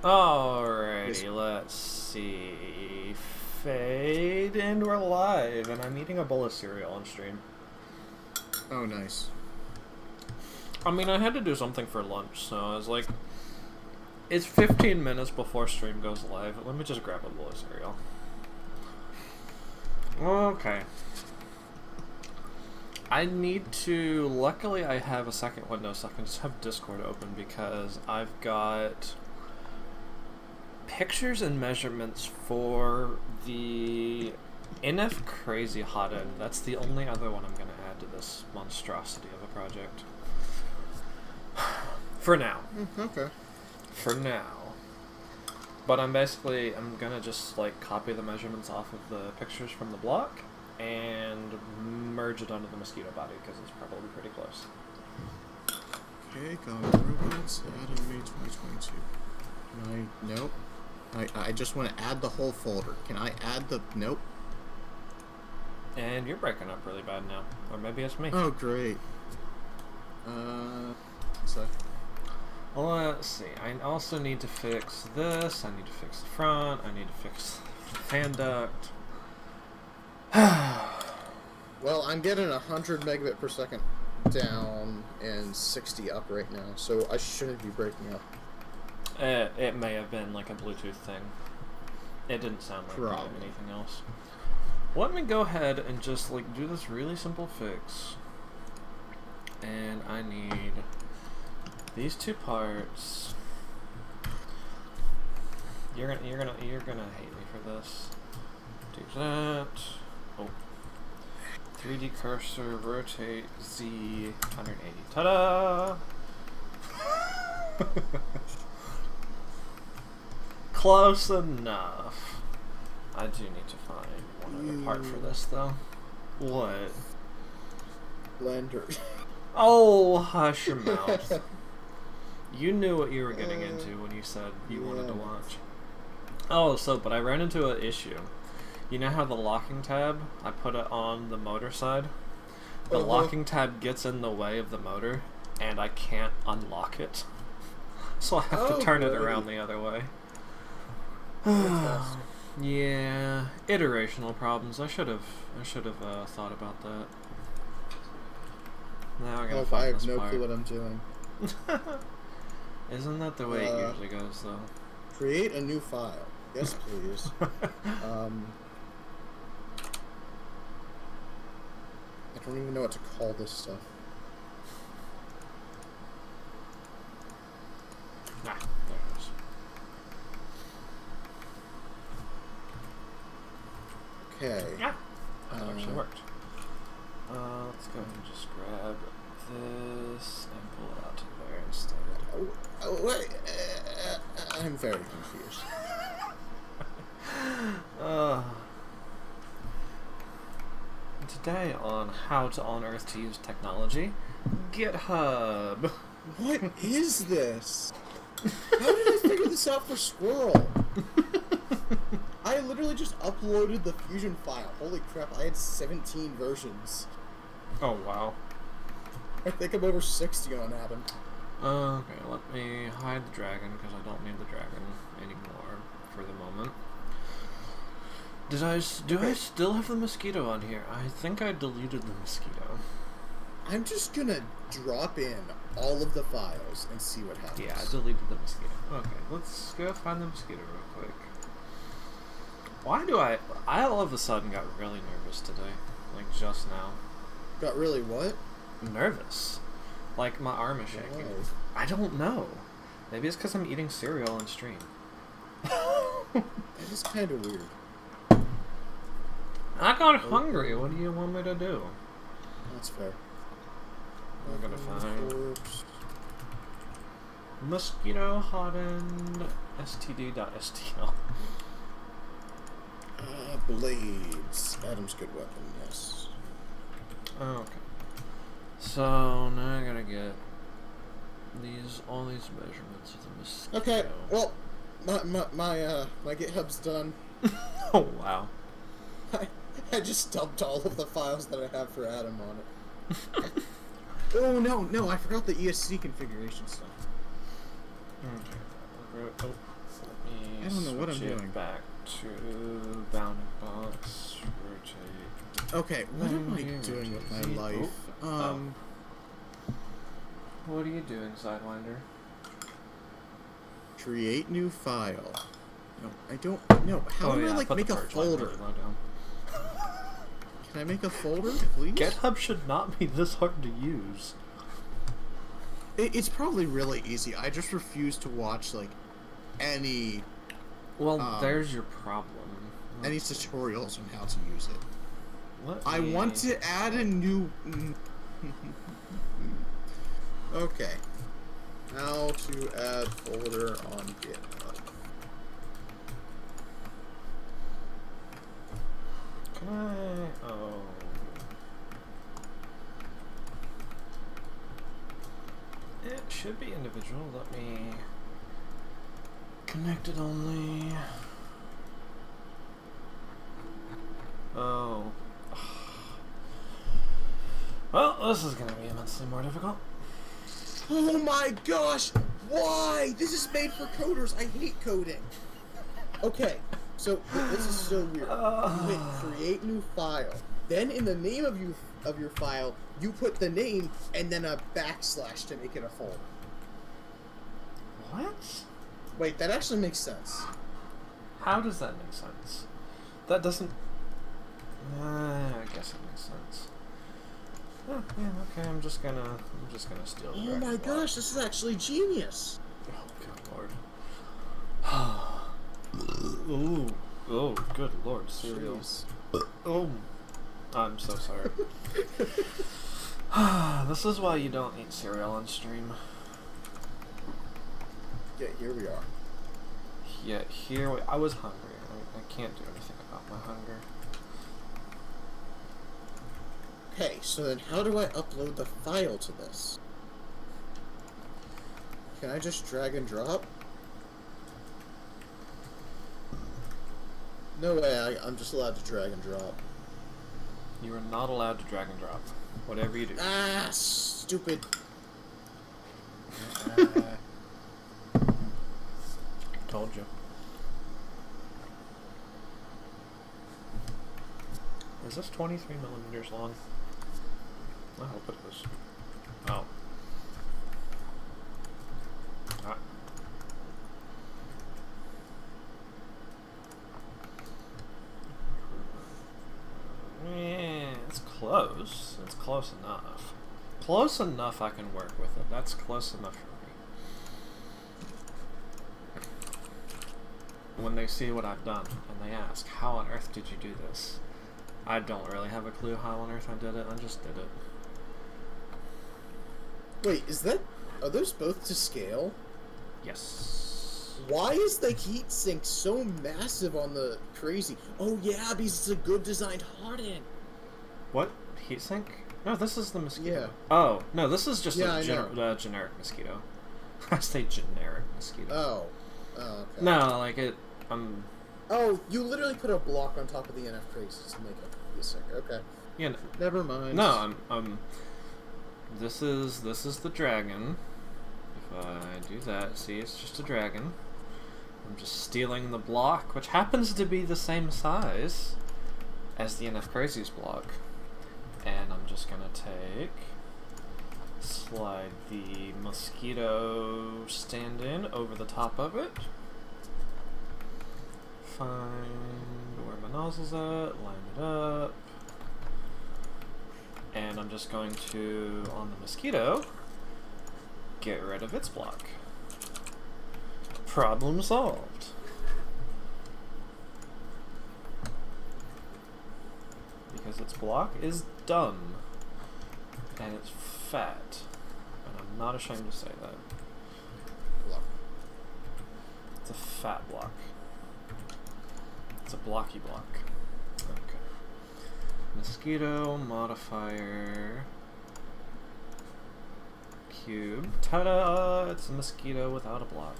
Alrighty, let's see. Fade, and we're live, and I'm eating a bowl of cereal on stream. Oh, nice. I mean, I had to do something for lunch, so I was like, it's 15 minutes before stream goes live. Let me just grab a bowl of cereal. Okay. I need to... Luckily, I have a second window, so I can just have Discord open, because I've got pictures and measurements for the NF Crazy hotend. That's the only other one I'm going to add to this monstrosity of a project. For now. Okay. For now. But I'm gonna just like copy the measurements off of the pictures from the block and merge it onto the mosquito body because it's probably pretty close. Okay, got robots, Adam May 2022. Nope. I just want to add the whole folder. Can I add the... Nope. And you're breaking up really bad now. Or maybe it's me. Oh, great. So... Let's see. I also need to fix this. I need to fix the front. I need to fix the fan duct. Well, I'm getting 100 megabit per second down and 60 up right now, so I shouldn't be breaking up. It may have been like a Bluetooth thing. It didn't sound like anything else. Let me go ahead and just like do this really simple fix. And I need these two parts. You're gonna hate me for this. Do that. Oh. 3D cursor, rotate Z 180. Ta-da! Close enough. I do need to find one other part for this though. What? Blender. Oh, hush your mouth. You knew what you were getting into when you said you wanted to watch. Oh, but I ran into an issue. You know how the locking tab, I put it on the motor side? The locking tab gets in the way of the motor, and I can't unlock it. So I have to turn it around the other way. Yeah, iterational problems. I should have thought about that. Now I gotta find this part. I have no clue what I'm doing. Isn't that the way it usually goes, though? Create a new file. Yes, please. I don't even know what to call this stuff. Ah, there it goes. Okay. Yeah, that actually worked. Let's go ahead and just grab this and pull it out to there instead. Wait, I'm very confused. Today on How to Unearth to Use Technology, GitHub. What is this? How did I figure this out for Squirrel? I literally just uploaded the Fusion file. Holy crap, I had 17 versions. Oh, wow. I think I'm over 60 on Adam. Okay, let me hide the dragon, because I don't need the dragon anymore for the moment. Do I still have the mosquito on here? I think I deleted the mosquito. I'm just gonna drop in all of the files and see what happens. Yeah, I deleted the mosquito. Okay, let's go find the mosquito real quick. Why do I all of a sudden got really nervous today. Like, just now. Got really what? Nervous. Like, my arm is shaking. Why? I don't know. Maybe it's because I'm eating cereal on stream. That is kind of weird. I got hungry. What do you want me to do? That's fair. I'm gonna find mosquito hotend std.stl. Blades. Adam's good weapon, yes. Okay. So now I gotta get all these measurements of the mosquito. Okay, well, my GitHub's done. Oh wow. I just dumped all of the files that I have for Adam on it. Oh no, I forgot the ESC configuration stuff. Okay. what I'm Switch it doing. back to bounding box. Rotate. Okay, what am I doing with my life? What are you doing, Sidewinder? Create new file. No, I don't. No, how do I like put make the a purge line folder? really low down. Can I make a folder, please? GitHub should not be this hard to use. It's probably really easy. I just refuse to watch like any Well, there's your problem. any tutorials on how to use it. Let I me- want to add a new. Okay. How to add folder on GitHub. Can I? Oh. It should be individual. Let me. Connected only. Oh. Well, this is gonna be immensely more difficult. Oh my gosh! Why? This is made for coders. I hate coding. Okay, so this is so weird. You hit create new file. Then in the name of your file, you put the name and then a backslash to make it a folder. What? Wait, that actually makes sense. How does that make sense? That doesn't. I guess it makes sense. Oh, yeah, okay. I'm just gonna steal. Oh my gosh, this is actually genius. Oh, good lord. Ooh. Oh, good lord. Cereal. Jeez. Oh. I'm so sorry. This is why you don't eat cereal on stream. Yeah, here we are. Yeah, I was hungry. I can't do anything about my hunger. Okay, so then how do I upload the file to this? Can I just drag and drop? No way, I'm just allowed to drag and drop. You are not allowed to drag and drop. Whatever you do. Ah, stupid. Told you. Is this 23 millimeters long? I hope it is. Oh. Ah. Yeah, it's close. It's close enough. Close enough I can work with it. That's close enough for me. When they see what I've done and they ask, how on earth did you do this? I don't really have a clue how on earth I did it. I just did it. Wait, are those both to scale? Yes. Why is the heatsink so massive on the crazy? Oh yeah, because it's a good designed hotend. What? Heatsink? No, this is the mosquito. Yeah. Oh, no, this is just Yeah, a I know. generic mosquito. I say generic mosquito. Oh. Oh, okay. No, like it, Oh, you literally put a block on top of the NF traces to make a heatsink. Okay. you know, Never mind. no, this is the dragon. If I do that, see, it's just a dragon. I'm just stealing the block, which happens to be the same size as the NF Crazies block. And I'm just gonna slide the mosquito stand-in over the top of it. Find where my nozzle's at, line it up. And I'm just going to, on the mosquito, get rid of its block. Problem solved. Because its block is dumb. And it's fat. And I'm not ashamed to say that. Block. It's a fat block. It's a blocky block. Okay. Mosquito modifier cube. Ta-da! It's a mosquito without a block.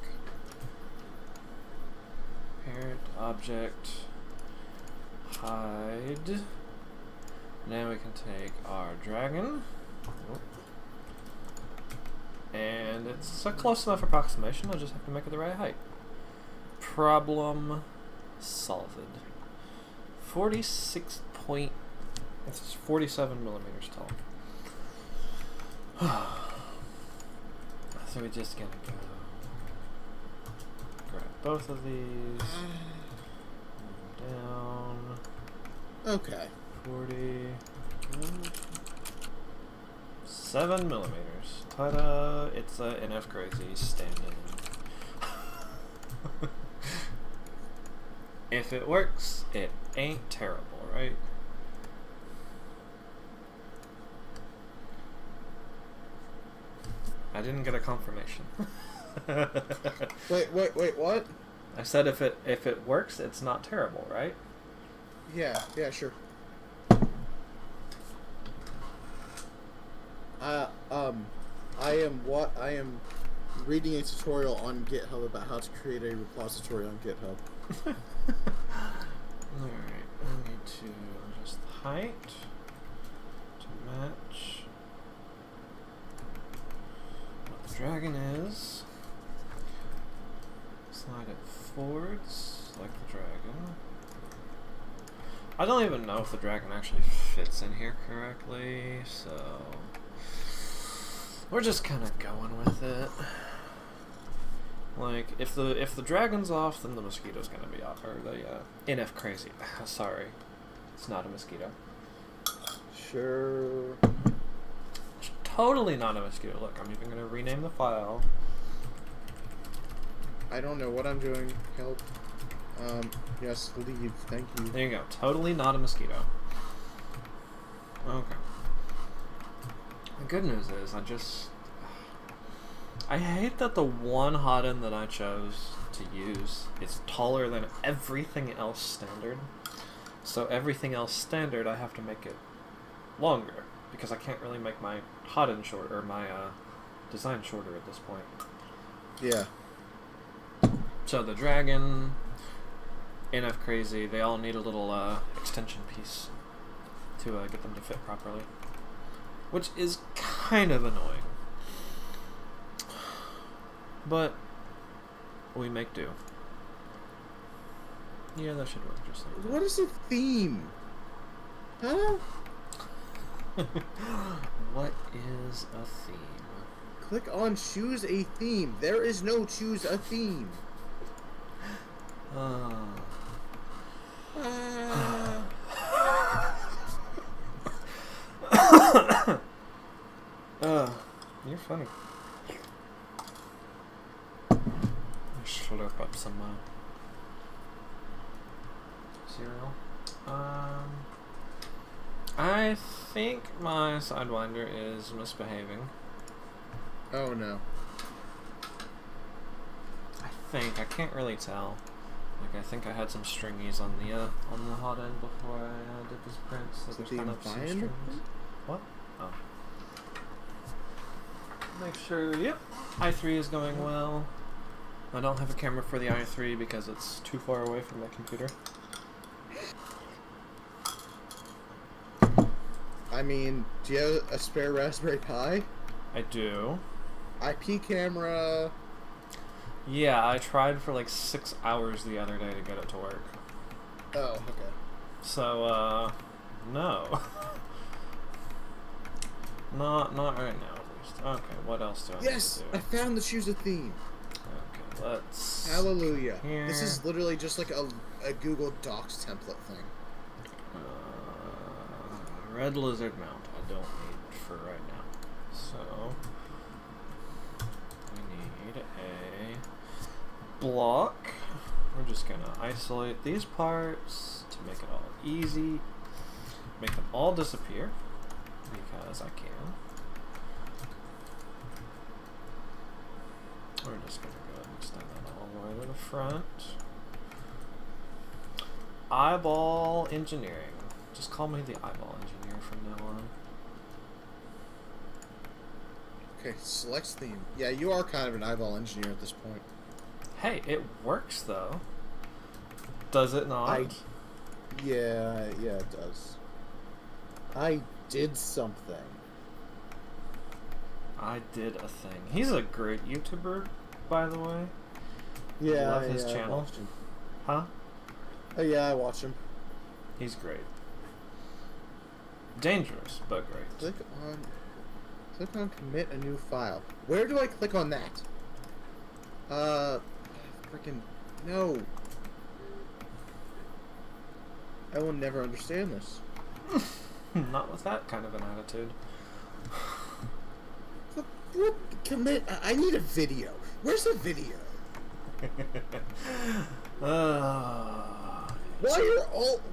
Parent object hide. Now we can take our dragon. And it's a close enough approximation, I just have to make it the right height. Problem solved. 46 point... It's 47 millimeters tall. So we just gonna go... Grab both of these. Move them down. Okay. 7 millimeters. Ta-da! It's a NF Crazy stand-in. If it works, it ain't terrible, right? I didn't get a confirmation. Wait, what? I said if it works, it's not terrible, right? Yeah, sure. I am reading a tutorial on GitHub about how to create a repository on GitHub. Alright, I need to adjust the height to match what the dragon is. Slide it forwards like the dragon. I don't even know if the dragon actually fits in here correctly, so we're just kind of going with it. Like, if the dragon's off, then the mosquito's gonna be off, or the NF Crazy. Sorry, it's not a mosquito. Sure. It's totally not a mosquito. Look, I'm even gonna rename the file. I don't know what I'm doing. Help. Yes, leave. Thank you. There you go. Totally not a mosquito. Okay. The good news is, I hate that the one hotend that I chose to use is taller than everything else standard. So everything else standard, I have to make it longer, because I can't really make my hotend short, or my design shorter at this point. Yeah. So the dragon, NF Crazy, they all need a little extension piece to get them to fit properly, which is kind of annoying. But we make do. Yeah, that should work just like that. What is a theme? Huh? What is a theme? Click on choose a theme. There is no choose a theme. You're funny. Slurp up some cereal. I think my Sidewinder is misbehaving. Oh no. I can't really tell. Like, I think I had some stringies on the hotend before I did this print, so there's kind of some strings. What? Oh. Make sure, yep, i3 is going well. I don't have a camera for the i3 because it's too far away from my computer. I mean, do you have a spare Raspberry Pi? I do. IP camera. Yeah, I tried for like 6 hours the other day to get it to work. Oh, okay. So, no. Not right now, at least. Okay, what else do I Yes! need to do? I found the choose a theme. Okay, let's... Hallelujah. Here. This is literally just like a Google Docs template thing. Red lizard mount I don't need for right now. So we need a block. We're just gonna isolate these parts to make it all easy. Make them all disappear because I can. We're just gonna go ahead and extend that all the way to the front. Eyeball engineering. Just call me the eyeball engineer from now on. Okay, select theme. Yeah, you are kind of an eyeball engineer at this point. Hey, it works though. Does it not? Yeah, it does. I did something. I did a thing. He's a great YouTuber, by the way. Yeah, love his I channel? watched him. Huh? Oh yeah, I watched him. He's great. Dangerous, but great. Click on commit a new file. Where do I click on that? Freaking no. I will never understand this. Not with that kind of an attitude. What? Commit? I need a video. Where's the video?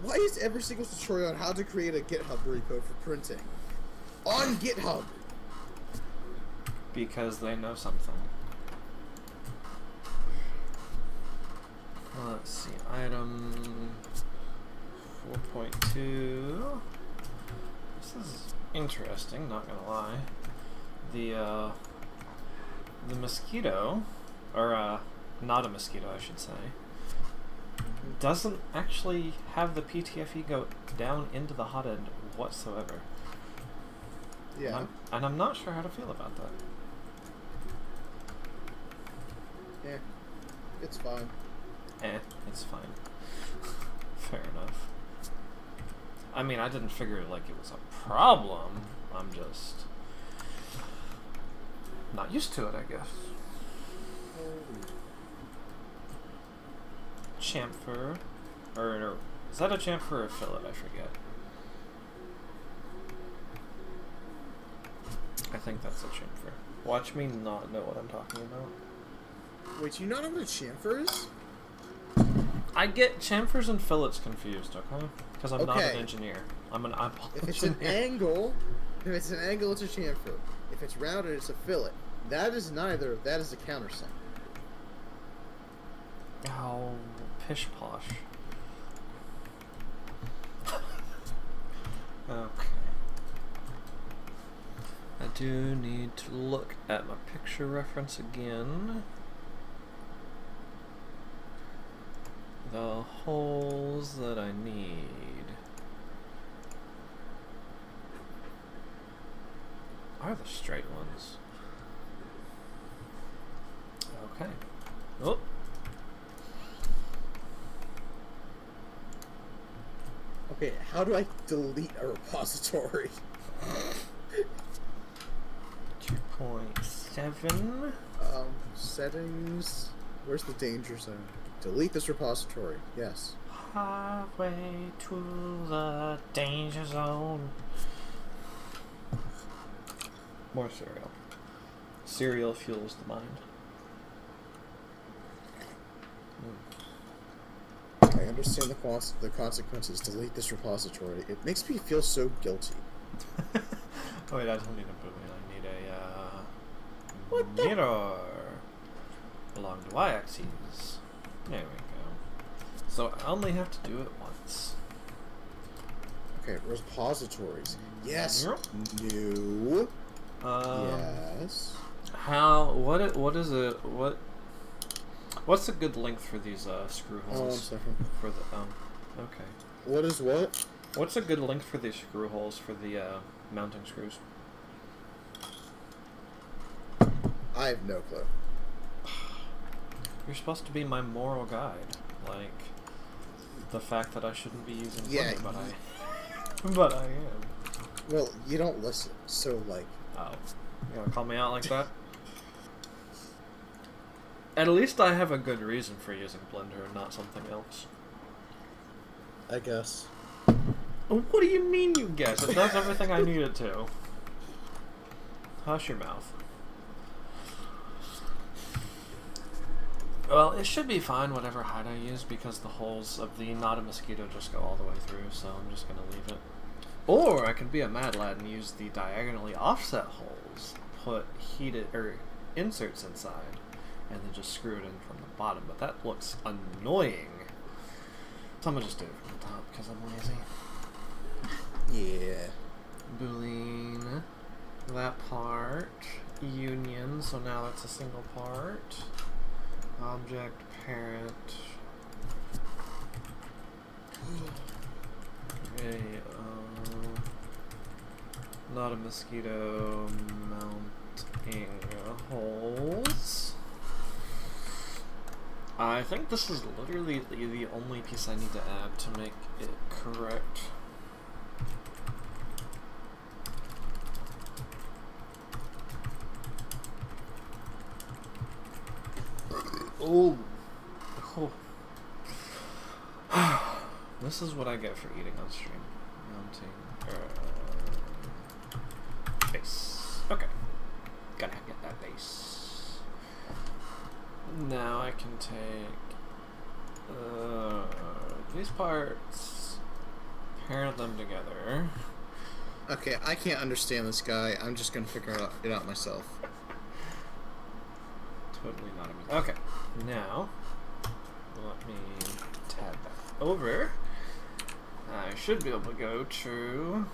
Why is every single tutorial on how to create a GitHub repo for printing on GitHub? Because they know something. Let's see, item 4.2. This is interesting, not gonna lie. The mosquito, or not a mosquito, I should say, doesn't actually have the PTFE go down into the hotend whatsoever. Yeah. And I'm not sure how to feel about that. Yeah. It's fine. It's fine. Fair enough. I mean, I didn't figure like it was a problem. I'm just not used to it, I guess. Chamfer, or is that a chamfer or a fillet? I forget. I think that's a chamfer. Watch me not know what I'm talking about. Wait, do you not know what a chamfer is? I get chamfers and fillets confused, okay? Because I'm not an Okay. engineer. I'm an eyeball If it's engineer. an angle, it's a chamfer. If it's rounded, it's a fillet. That is neither. That is a countersink. Oh, pish posh. Okay. I do need to look at my picture reference again. The holes that I need are the straight ones. Okay. Oh. Okay, how do I delete a repository? 2.7. Settings. Where's the danger zone? Delete this repository. Yes. Highway to the danger zone. More cereal. Cereal fuels the mind. I understand the consequences. Delete this repository. It makes me feel so guilty. Oh wait, I don't need a boolean. I need a What the- mirror along the y-axis. There we go. So I only have to do it once. Okay, repositories. Yes. Yep. New. Um, Yes. What's a good length for these screw Oh, 1 holes? second. For the okay. What is what? What's a good length for these screw holes for the mounting screws? I have no clue. You're supposed to be my moral guide, like the fact that I shouldn't be using Yeah, Blender, but I am. Well, you don't listen, so like. Oh, you wanna call me out like that? At least I have a good reason for using Blender and not something else. I guess. What do you mean you guess? It does everything I need it to. Hush your mouth. Well, it should be fine whatever height I use because the holes of the not a mosquito just go all the way through, so I'm just gonna leave it. Or I could be a mad lad and use the diagonally offset holes, put heated or inserts inside, and then just screw it in from the bottom, but that looks annoying. So I'm gonna just do it from the top because I'm lazy. Yeah. Boolean, that part, union, so now that's a single part. Object, parent. Okay, not a mosquito, mounting holes. I think this is literally the only piece I need to add to make it correct. Oh. Oh. This is what I get for eating on stream. Mounting base. Okay. Gotta get that base. Now I can take these parts, pair them together. Okay, I can't understand this guy. I'm just gonna figure it out myself. Totally not amusing. Okay, now let me tab back over. I should be able to go to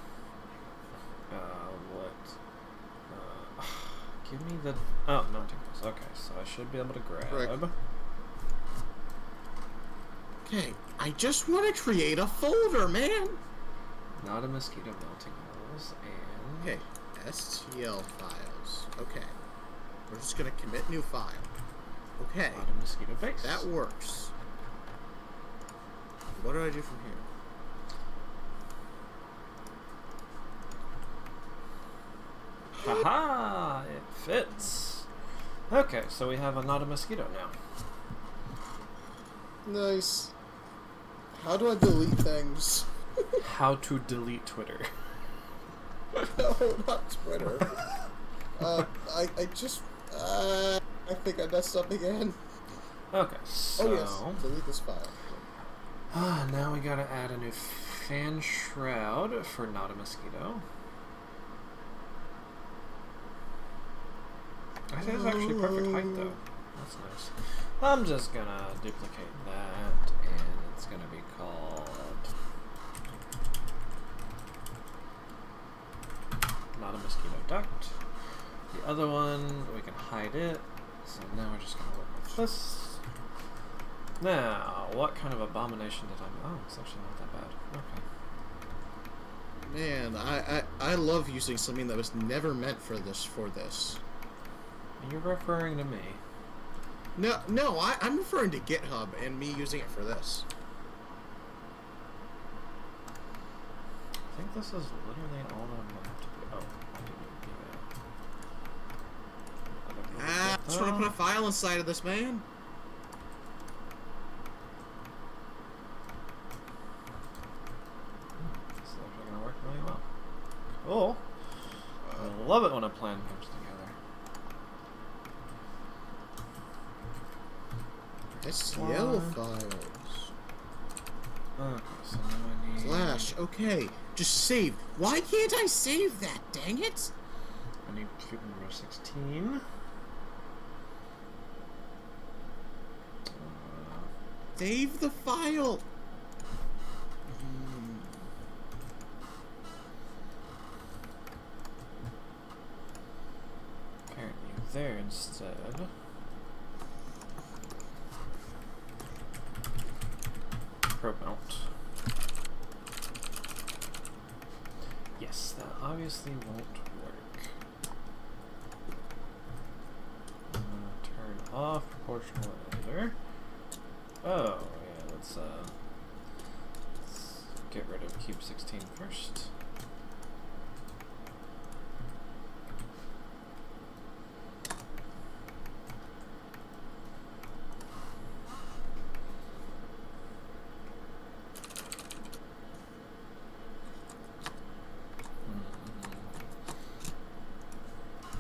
give me the mounting post. Okay, so I should be able to grab. Correct. Okay, I just want to create a folder, man. Not a mosquito mounting holes and Okay, STL files. Okay, we're just gonna commit new file. Okay, not a mosquito base. that works. What do I do from here? Haha! It fits. Okay, so we have a not a mosquito now. Nice. How do I delete things? How to delete Twitter. No, not Twitter. I think I messed up again. Okay, so... Oh yes, delete this file. now we gotta add a new fan shroud for not a mosquito. I think it's actually perfect height though. That's nice. I'm just gonna duplicate that and it's gonna be called not a mosquito duct. The other one, we can hide it. So now we're just gonna work with this. Now, what kind of abomination did I... Oh, it's actually not that bad. Okay. Man, I love using something that was never meant for this. You're referring to me. No, I'm referring to GitHub and me using it for this. I think this is literally all that I'm gonna have to do. Oh, I didn't do that. Just want to put a file inside of this, man. This is actually gonna work really well. Cool. I love it when a plan comes together. STL files. Okay, so now I need... Slash, okay. Just save. Why can't I save that? Dang it! I need cube number 16. Save the file! Apparently there instead. Probe mount. Yes, that obviously won't work. Turn off proportional editor. Oh, yeah, let's get rid of cube 16 first.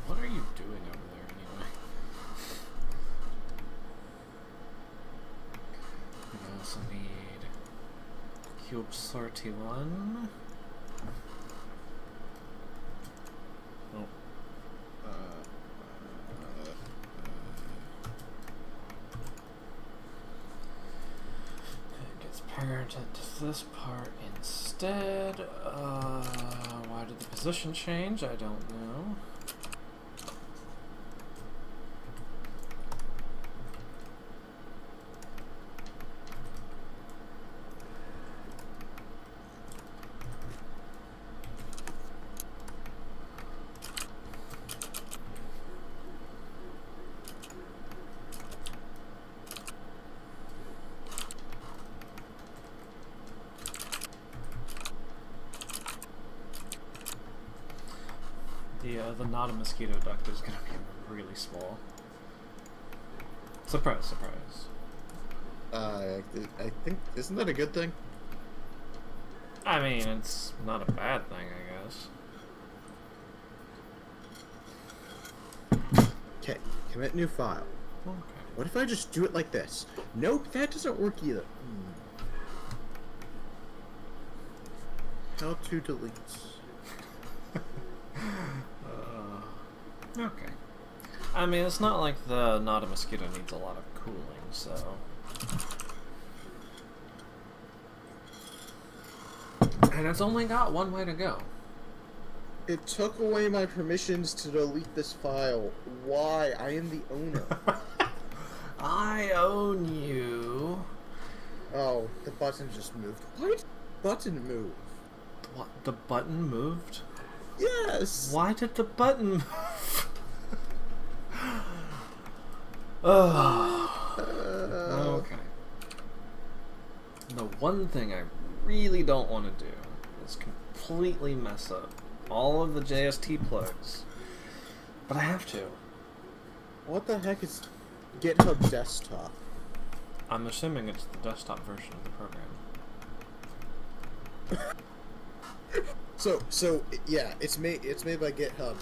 What are you doing over there anyway? We also need cube 31. Oh. It gets parented to this part instead. Why did the position change? I don't know. the not a mosquito duct is gonna be really small. Surprise, surprise. I think, isn't that a good thing? I mean, it's not a bad thing, I guess. Okay, commit new file. Okay. What if I just do it like this? Nope, that doesn't work either. How to delete. Okay. I mean, it's not like the not a mosquito needs a lot of cooling, so... And it's only got one way to go. It took away my permissions to delete this file. Why? I am the owner. I own you. Oh, the button just moved. Why did the button move? What? The button moved? Yes! Why did the button move? Oh. Okay. The one thing I really don't want to do is completely mess up all of the JST plugs. But I have to. What the heck is GitHub Desktop? I'm assuming it's the desktop version of the program. So yeah, it's made by GitHub,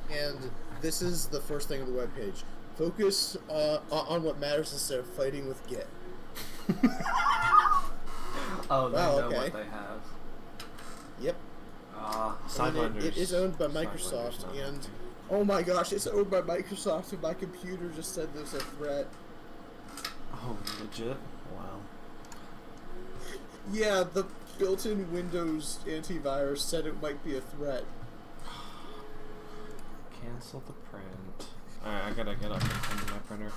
and this is the first thing on the webpage. Focus on what matters instead of fighting with Git. Oh, they wow, know okay. what they have. Yep. It is owned by Microsoft, and oh my gosh, it's owned by Microsoft, and my computer just said there's a threat. Oh, legit? Wow. Yeah, the built-in Windows antivirus said it might be a threat. Cancel the print. Alright, I gotta get up and come to my printer.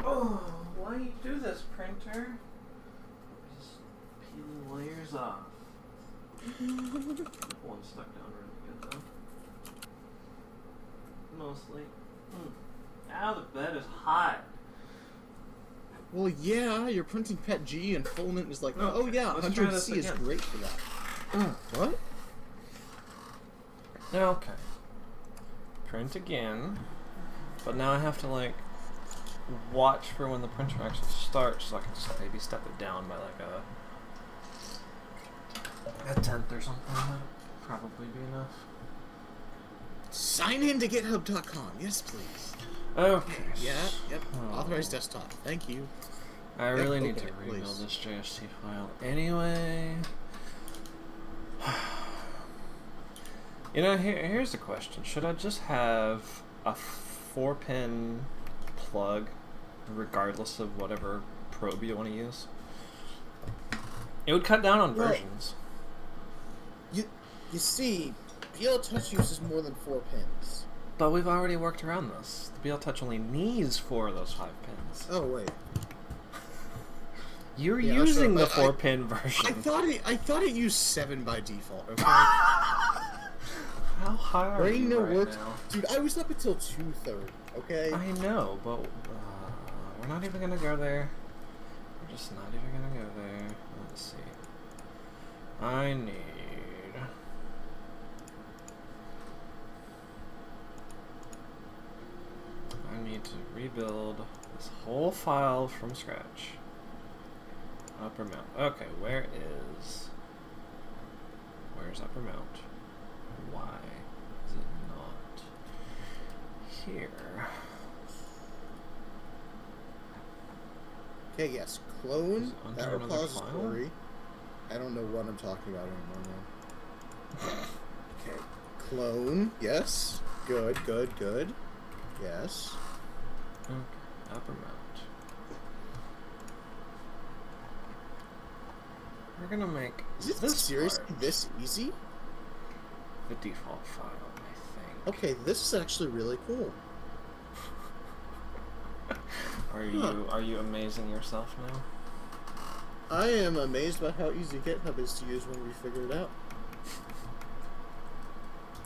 Oh, why you do this, printer? Just peeling layers off. One stuck down really good though. Mostly. Now the bed is hot. Well, yeah, you're printing PET G, and filament is like, oh yeah, Let's try 100C is again. great for that. What? Okay. Print again. But now I have to, like, watch for when the printer actually starts, so I can just maybe step it down by, like, a tenth or something. That'd probably be enough. Sign in to GitHub.com. Yes, please. Okay. Yeah, yep. Oh. Authorized desktop. Thank you. I really need okay, to rebuild please. this JST file anyway. You know, here's the question. Should I just have a 4-pin plug regardless of whatever probe you want to use? It would cut down on versions. You see, BL Touch uses more than 4 pins. But we've already worked around this. The BL Touch only needs 4 of those 5 pins. Oh wait. You're Yeah, using sure, the 4-pin version. I thought it used 7 by default. Okay. How high are Brain you no right works. now? Dude, I was up until 2:30. Okay. I know, but we're not even gonna go there. We're just not even gonna go there. Let's see. I need to rebuild this whole file from scratch. Upper mount. Okay, where's upper mount? Why is it not here? Okay, yes. Clone Is it under that another repository. I don't know what I'm talking about anymore now. Okay. Clone. Yes. Good. Yes. Okay, upper mount. We're gonna make Is it this seriously part this easy? the default file, I think. Okay, this is actually really cool. Are you amazing yourself now? I am amazed by how easy GitHub is to use when we figure it out.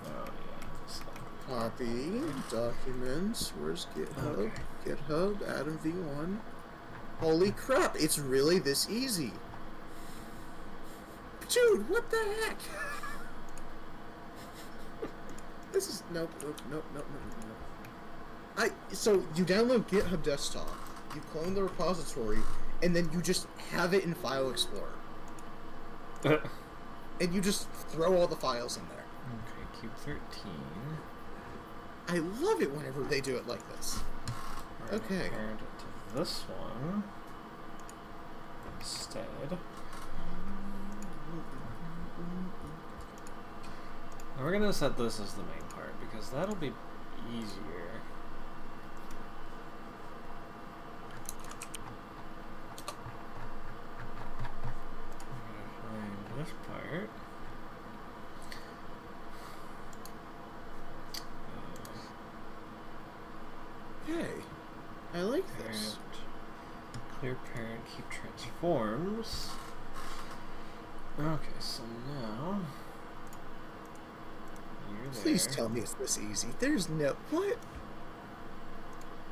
Oh yeah. So, Copy, documents, where's GitHub? Okay. GitHub, Adam V1. Holy crap, it's really this easy. Dude, what the heck? this is nope. So you download GitHub Desktop, you clone the repository, and then you just have it in File Explorer, and you just throw all the files in there. Okay, cube 13. I love it whenever they do it like this. Okay. Parent it to this one instead. And we're gonna set this as the main part because that'll be easier. I'm gonna find this part. Hey, I like this. Parent, clear parent, keep transforms. Okay, so now you're there. Please tell me it's this easy. There's no what?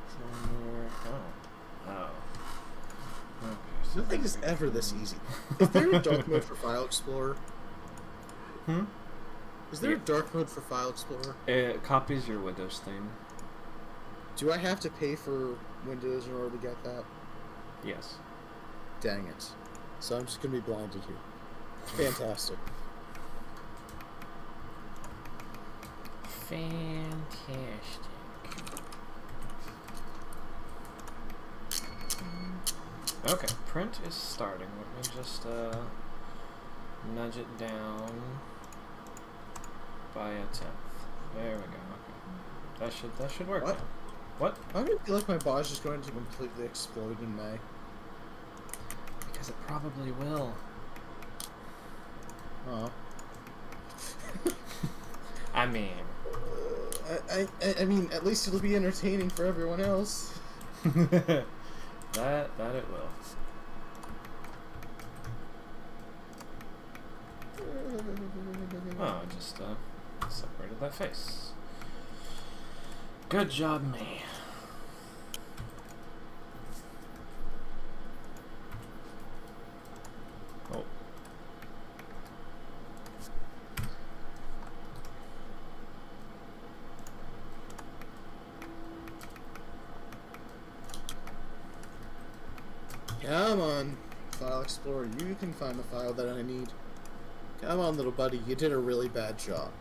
Somewhere. Oh. Okay. So Nothing is ever this easy. Is there a dark mode for File Explorer? Is there a dark mode for File Explorer? It copies your Windows theme. Do I have to pay for Windows in order to get that? Yes. Dang it. So I'm just gonna be blinded here. Fantastic. Fantastic. Okay, print is starting. Let me just nudge it down by a 10th. There we go. Okay, that should work. What? Now. What? I don't feel like my body's just going to completely explode in May. Because it probably will. Oh. I mean, I mean, at least it'll be entertaining for everyone else. that it will. Oh, I just separated that face. Good job, me. Oh. Come on, File Explorer, you can find the file that I need. Come on, little buddy, you did a really bad job.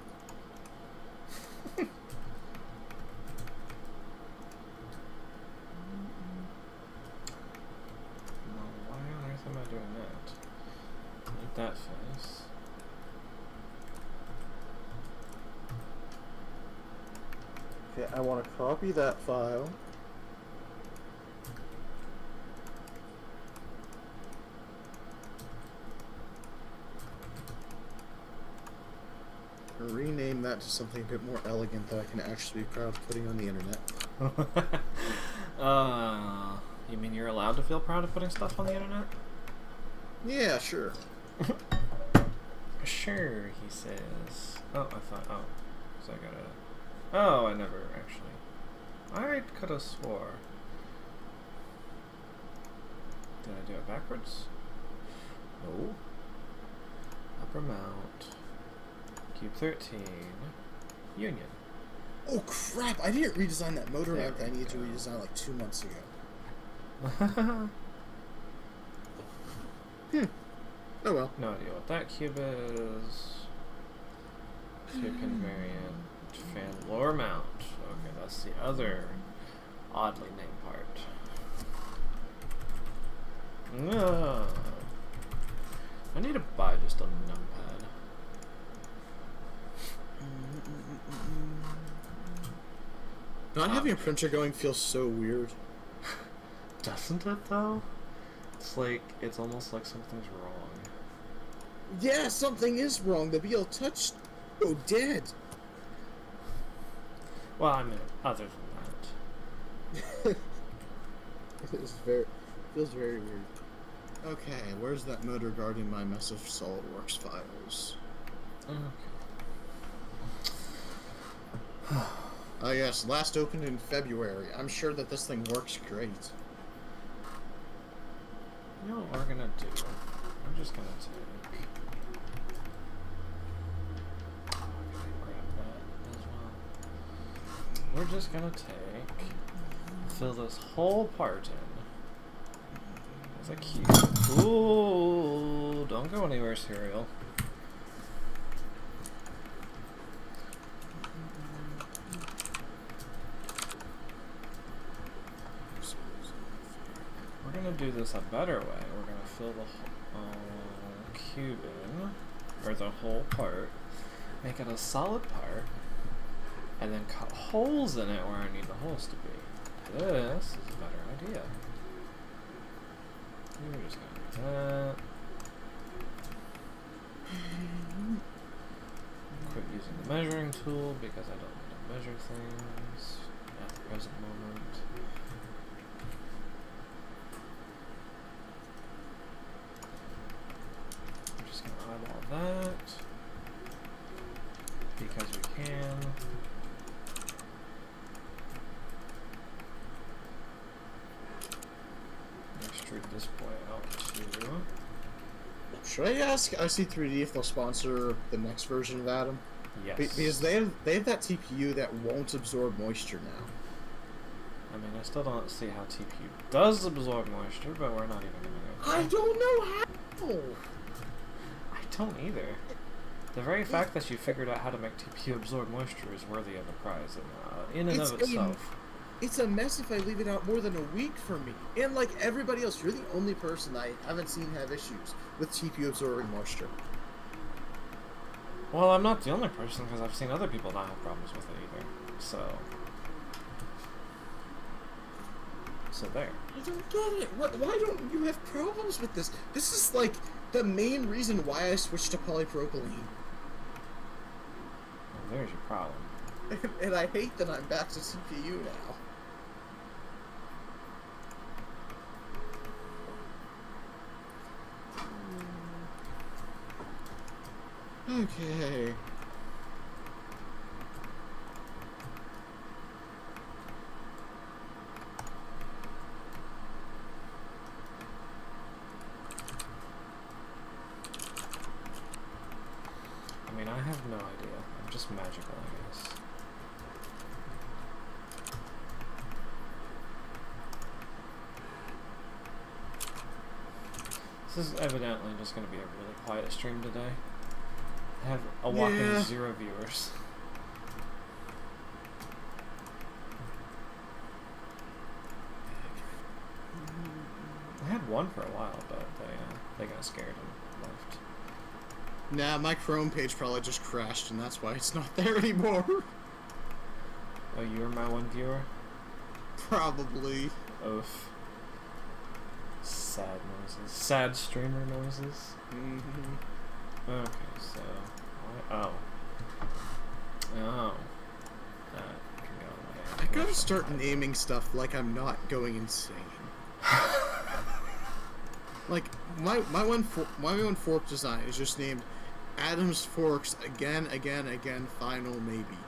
Why on earth am I doing that? Delete that face. Okay, I want to copy that file. Rename that to something a bit more elegant that I can actually be proud of putting on the internet. You mean you're allowed to feel proud of putting stuff on the internet? Yeah, sure. Sure, he says. Oh, I thought. Oh, so I gotta. Oh, I never actually. I could have swore. Did I do it backwards? No. Upper mount. Cube 13. Union. Oh crap! I didn't redesign that motor There mount that I we needed to go. redesign like 2 months ago. Oh well. No idea what that cube is. 2-pin variant. Fan lower mount. Okay, that's the other oddly named part. I need to buy just a numpad. Not having a printer going feels so weird. Doesn't it though? It's like, it's almost like something's wrong. Yeah, something is wrong. The BL Touch oh dead. Well, I mean, other than that. Feels very weird. Okay, where's that motor guard in my mess of SolidWorks files? Okay. Oh yes, last opened in February. I'm sure that this thing works great. You know what we're gonna do? I'm just gonna take. Oh, I gotta grab that as well. we're just gonna fill this whole part in. As a cube. Ooh, don't go anywhere, cereal. We're gonna do this a better way. We're gonna fill the whole cube in, or the whole part, make it a solid part, and then cut holes in it where I need the holes to be. This is a better idea. We're just gonna do that. Quit using the measuring tool because I don't need to measure things at the present moment. I'm just gonna eyeball that because we can. Extrude this boy out too. Should I ask IC3D if they'll sponsor the next version of Atom? Yes. Because they have that TPU that won't absorb moisture now. I mean, I still don't see how TPU does absorb moisture, but we're not even gonna go there. I don't know how. I don't either. The very fact that you figured out how to make TPU absorb moisture is worthy of a prize in and of itself. It's a mess if I leave it out more than a week for me. And like everybody else, you're the only person I haven't seen have issues with TPU absorbing moisture. Well, I'm not the only person because I've seen other people not have problems with it either. So there. I don't get it. Why don't you have problems with this? This is like the main reason why I switched to polypropylene. Well, there's your problem. And I hate that I'm back to CPU now. Okay. I mean, I have no idea. I'm just magical, I guess. This is evidently just going to be a really quiet stream today. I have a whopping 0 viewers. I had one for a while, but they got scared and left. Nah, my Chrome page probably just crashed, and that's why it's not there anymore. Oh, you were my one viewer? Probably. Oof. Sad noises. Sad streamer noises. Mm-hmm. Okay, so... Oh. That can go away. I gotta start naming stuff like I'm not going insane. Like, my one fork design is just named Adam's Forks again, final maybe.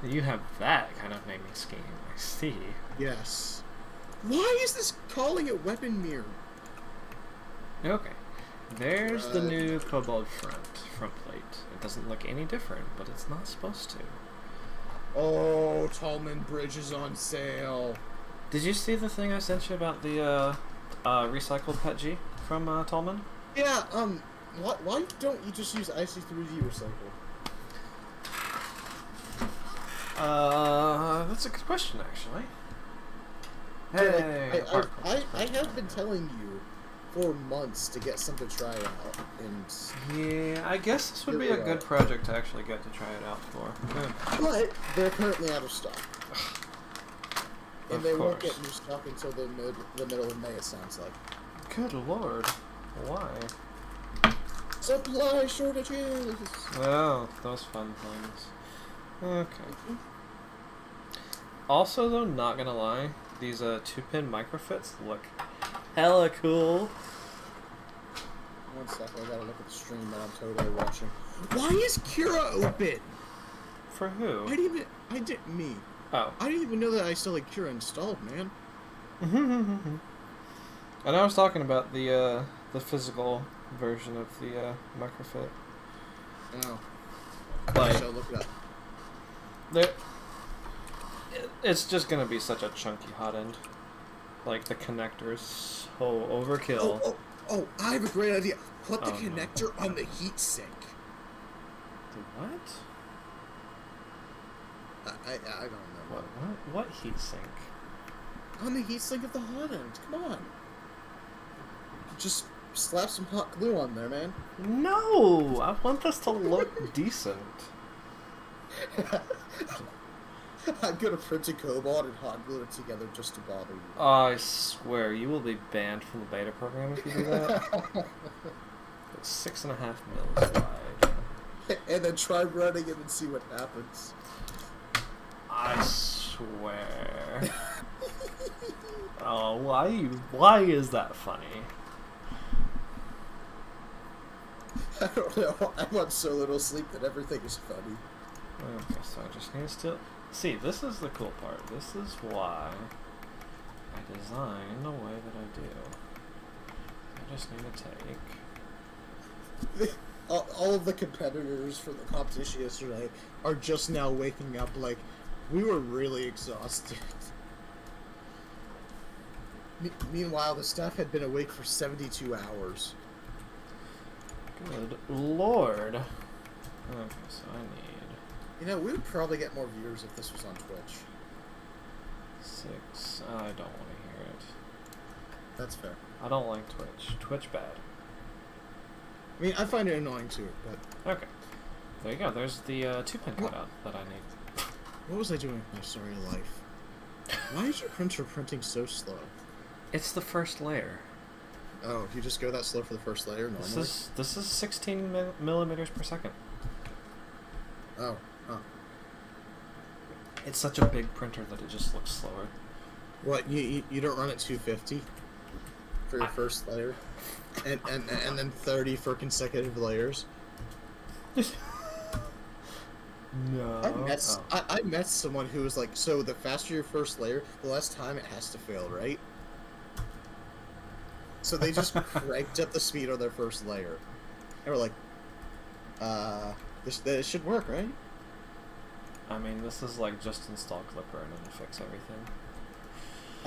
You have that kind of naming scheme, I see. Yes. Why is this calling it weapon mirror? Okay. There's the new Kobold front plate. It doesn't look any different, but it's not supposed to. Oh, Tallman Bridge is on sale. Did you see the thing I sent you about the recycled PETG from Tallman? Yeah, why don't you just use IC3D recycle? That's a good question, actually. Hey, Hey, I have been telling you for months to get some to try out, and yeah, I guess this would be a good project to actually get to try it out for. Good. but they're currently out of stock, and they won't course. get new stock until the middle of May. It sounds like. Good lord, why? Supply shortages. Oh, those fun things. Okay. Also, though, not gonna lie, these 2-pin microfits look hella cool. One second, I gotta look at the stream that I'm totally watching. Why is Kira open? For who? I didn't me. Oh. I didn't even know that I still had Kira installed, man. And I was talking about the physical version of the microfit. Oh. Like, So look it up. There, it's just gonna be such a chunky hot end. Like, the connector's so overkill. Oh, I have a great idea. Put the Oh, no. connector on the heat sink. What? I don't know. What heat sink? On the heat sink of the hot end. Come on. Just slap some hot glue on there, man. No! I want this to look decent. I'm gonna print a Kobold and hot glue it together just to bother you. Oh, I swear, you will be banned from the beta program if you do that. It's 6.5 mils wide. And then try running it and see what happens. I swear. Oh, why is that funny? I don't know. I'm on so little sleep that everything is funny. Okay, so I just need to... See, this is the cool part. This is why I design the way that I do. I just need to take... All of the competitors for the competition yesterday are just now waking up like, we were really exhausted. Meanwhile, the staff had been awake for 72 hours. Good lord. Okay, so I need... You know, we would probably get more viewers if this was on Twitch. 6... I don't want to hear it. That's fair. I don't like Twitch. Twitch bad. I mean, I find it annoying too, but... Okay. There you go. There's the 2-pin cutout that I need. What was I doing with my sorry life? Why is your printer printing so slow? It's the first layer. Oh, you just go that slow for the first layer normally? This is 16 millimeters per second. Oh. It's such a big printer that it just looks slower. What, you don't run at 250 for your first layer? And then 30 for consecutive layers? No. I met someone who was like, so the faster your first layer, the less time it has to fail, right? So they just cranked up the speed on their first layer. And we're like, this should work, right? I mean, this is like just install Clipper and it'll fix everything.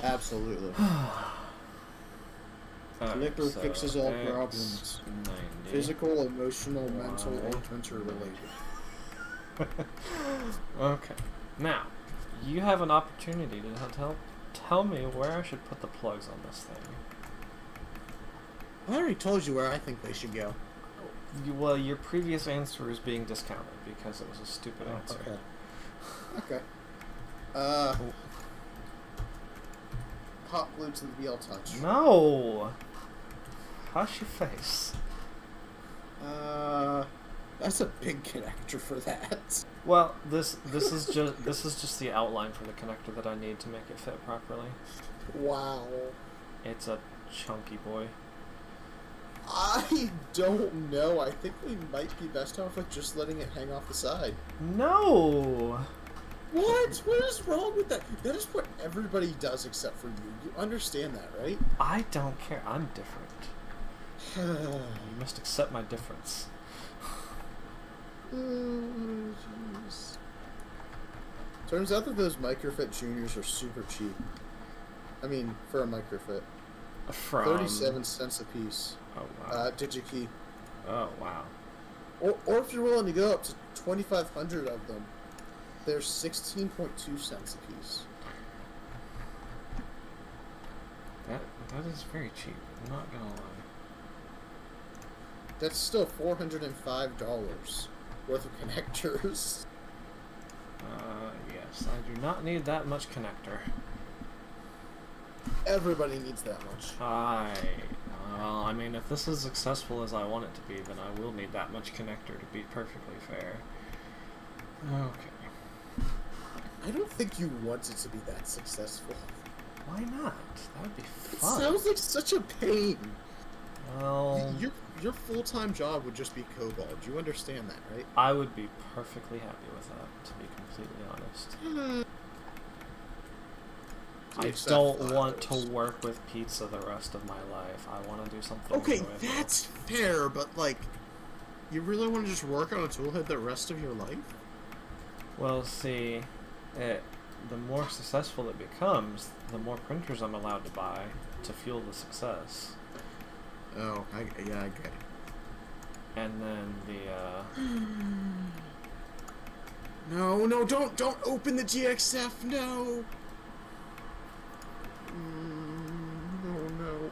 Absolutely. Clipper fixes all problems. 90. Physical, emotional, mental, or printer related. Okay. Now, you have an opportunity to tell me where I should put the plugs on this thing. I already told you where I think they should go. Well, your previous answer is being discounted because it was a stupid answer. Okay. Hot glue to the BL Touch. No! Hush your face. That's a big connector for that. Well, this is just the outline for the connector that I need to make it fit properly. Wow. It's a chunky boy. I don't know. I think we might be best off with just letting it hang off the side. No! What? What is wrong with that? That is what everybody does except for you. You understand that, right? I don't care. I'm different. You must accept my difference. Oh, jeez. Turns out that those microfit juniors are super cheap. I mean, for a microfit. From 37 cents a piece. Oh wow. DigiKey. Oh wow. Or if you're willing to go up to 2,500 of them, they're 16.2 cents a piece. That is very cheap. I'm not gonna lie. That's still $405 worth of connectors. Yes, I do not need that much connector. Everybody needs that much. Well, I mean, if this is successful as I want it to be, then I will need that much connector to be perfectly fair. Okay. I don't think you want it to be that successful. Why not? That would be It fun. sounds like such a pain. Well, Your full-time job would just be Kobold. You understand that, right? I would be perfectly happy with that, to be completely honest. I don't want to work with pizza the rest of my life. I want to do something Okay, enjoyable. that's fair, but like, you really want to just work on a toolhead the rest of your life? Well, see, the more successful it becomes, the more printers I'm allowed to buy to fuel the success. Oh, yeah, I get it. And then No, don't open the GXF, no! No.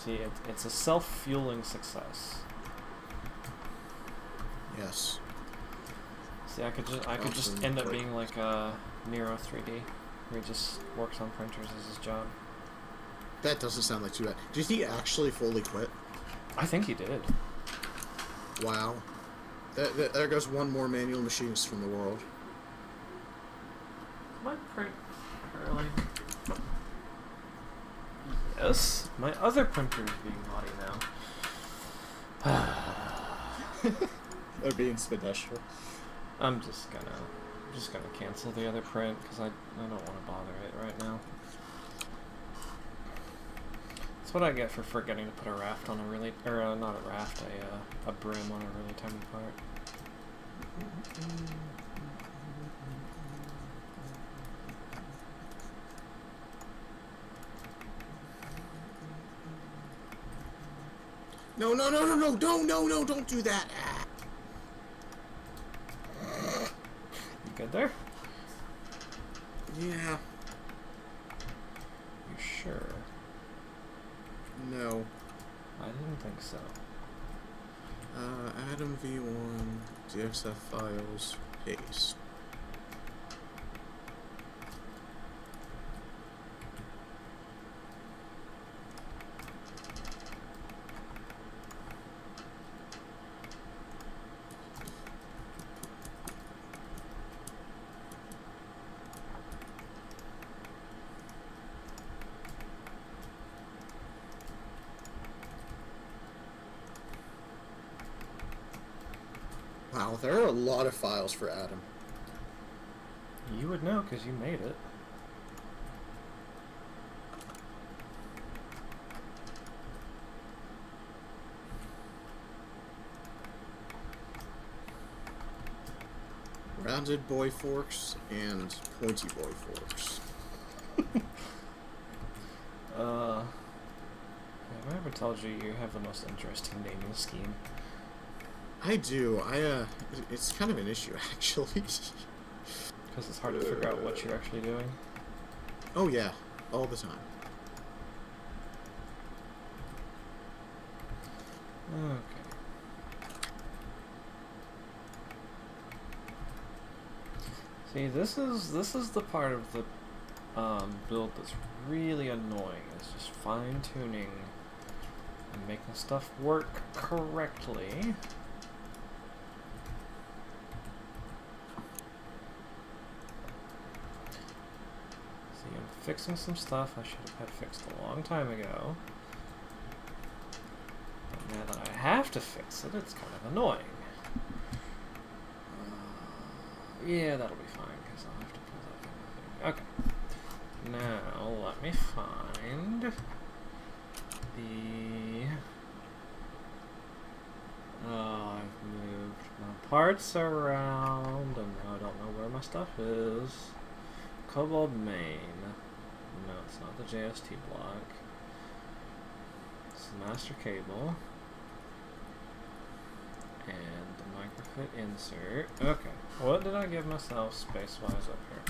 see, it's a self-fueling success. Yes. See, I could just end up being like a Nero 3D, where he just works on printers as his job. That doesn't sound like too bad. Did he actually fully quit? I think he did. Wow. There goes one more manual machinist from the world. My print early. Yes, my other printer is being naughty now. They're being spedestrian. I'm just gonna cancel the other print because I don't want to bother it right now. That's what I get for forgetting to put a raft on a really, or not a raft, a brim on a really tiny part. No, don't do that. You good there? Yeah. You sure? No. I didn't think so. Atom V1, DXF files, paste. Wow, there are a lot of files for Atom. You would know because you made it. Rounded boy forks and pointy boy forks. Have I ever told you you have the most interesting naming scheme? I do. It's kind of an issue, actually. Because it's hard to figure out what you're actually doing. Oh, yeah. All the time. Okay. See, this is the part of the build that's really annoying. It's just fine-tuning and making stuff work correctly. See, I'm fixing some stuff I should have had fixed a long time ago. But now that I have to fix it, it's kind of annoying. Yeah, that'll be fine, because I'll have to pull that thing. Okay. Now, let me find the... Oh, I've moved my parts around, and now I don't know where my stuff is. Kobold main. No, it's not the JST block. It's the master cable. And the microfit insert. Okay, what did I give myself space-wise up here?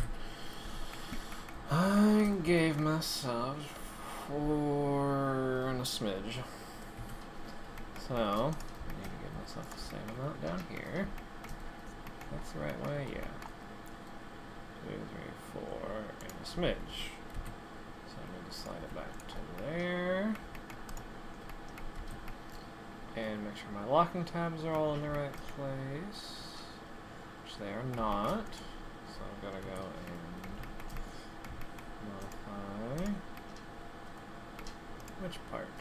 I gave myself 4 and a smidge. So, I need to give myself the same amount down here. That's the right way, yeah. 2, 3, 4, and a smidge. So I need to slide it back to there. And make sure my locking tabs are all in the right place, which they are not. So I've got to go and modify. Which part?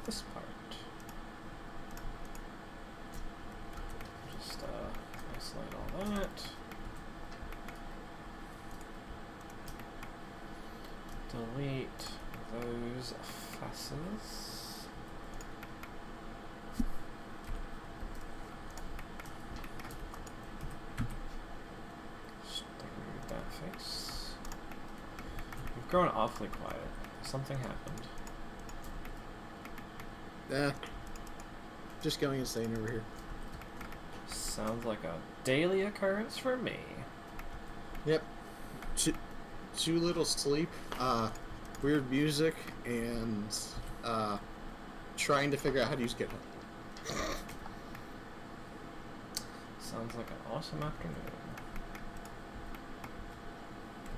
This part. Just isolate all that. Delete those faces. face. You've grown awfully quiet. Something happened. Just going insane over here. Sounds like a daily occurrence for me. Yep. Too little sleep, weird music, and trying to figure out how to use GitHub. Sounds like an awesome afternoon.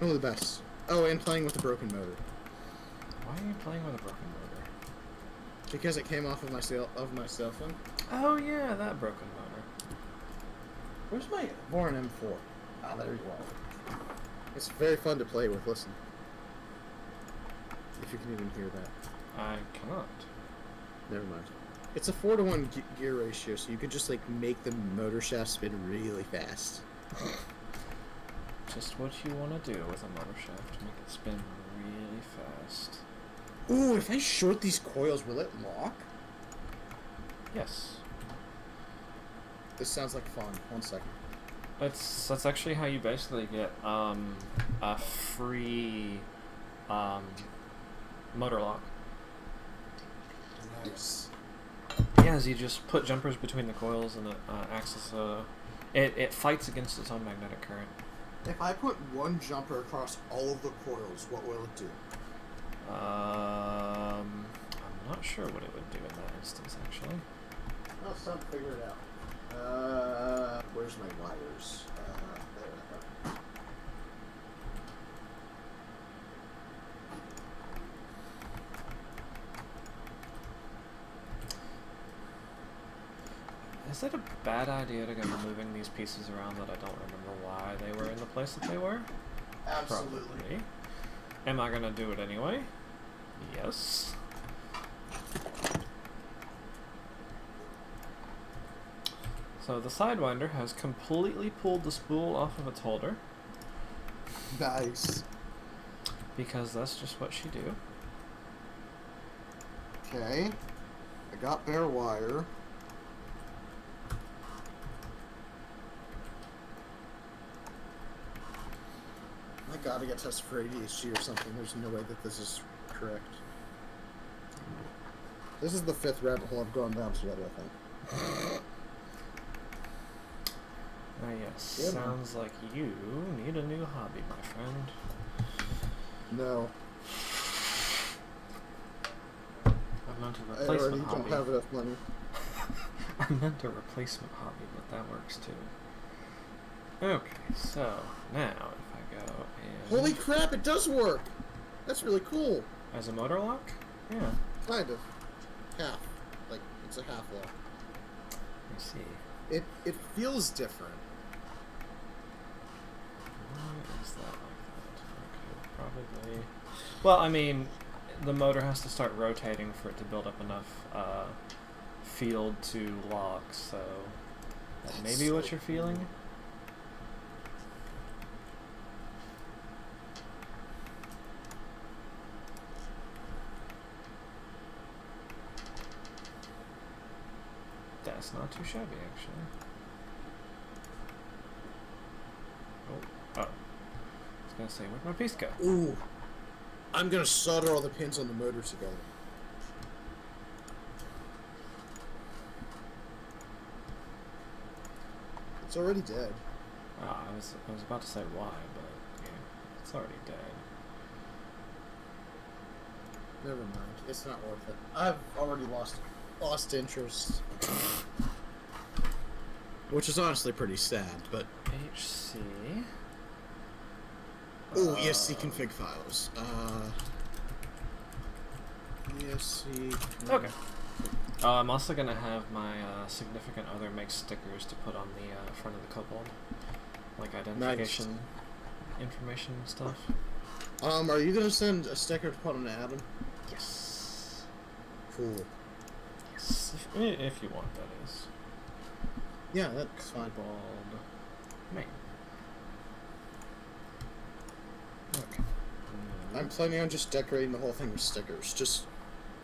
Oh, the best. Oh, and playing with a broken motor. Why are you playing with a broken motor? Because it came off of my cell phone. Oh yeah, that broken motor. Where's my Warren M4? Ah, there you are. It's very fun to play with. Listen, if you can even hear that. I cannot. Never mind. It's a 4-to-1 gear ratio, so you could just like make the motor shaft spin really fast. Just what you want to do with a motor shaft, make it spin really fast. Ooh, if I short these coils, will it lock? Yes. This sounds like fun. 1 second. That's actually how you basically get a free motor lock. Nice. Yeah, as you just put jumpers between the coils and it acts as a... It fights against its own magnetic current. If I put one jumper across all of the coils, what will it do? I'm not sure what it would do in that instance, actually. Oh, it's time to figure it out. Where's my wires? There they are. Is it a bad idea to go moving these pieces around that I don't remember why they were in the place that they were? Absolutely. Probably. Am I gonna do it anyway? Yes. So the Sidewinder has completely pulled the spool off of its holder. Nice. Because that's just what she do. Okay. I got bare wire. I gotta get tested for ADHD or something. There's no way that this is correct. This is the 5th rabbit hole I've gone down together, I think. Ah, yes. Yeah. Sounds like you need a new hobby, my friend. No. I meant a I already replacement hobby. don't have enough money. I meant a replacement hobby, but that works too. Okay, so now if I go in... Holy crap, it does work! That's really cool. As a motor lock? Yeah. Kind of. Half. Like, it's a half lock. I see. It feels different. Why is that like that? Okay, probably... Well, I mean, the motor has to start rotating for it to build up enough field to lock, so that may be what you're feeling. That's not too shabby, actually. Oh. I was gonna say, where'd my piece go? Ooh. I'm gonna solder all the pins on the motor together. It's already dead. Ah, I was about to say why, but yeah, it's already dead. Never mind. It's not worth it. I've already lost interest. Which is honestly pretty sad, but... HC... Ooh, ESC config files. ESC... Okay. I'm also gonna have my significant other make stickers to put on the front of the Kobold. Like identification information and stuff. Are you gonna send a sticker to put on Adam? Yes. Cool. Yes. If you want, that is. Yeah, that's fine. Kobold main. Okay. I'm planning on just decorating the whole thing with stickers. Just,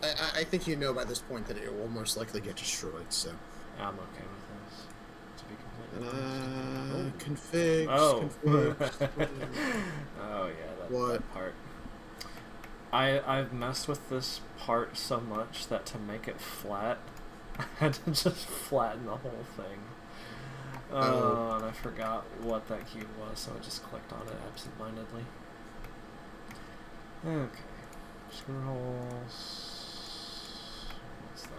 I think you know by this point that it will most likely get destroyed, so. I'm okay with this, to be completely Configs. Oh. Configs. Oh yeah, What? that part. I've messed with this part so much that to make it flat, I had to just flatten the whole thing. Oh. And I forgot what that cube was, so I just clicked on it absentmindedly. Okay. Screw holes. What's that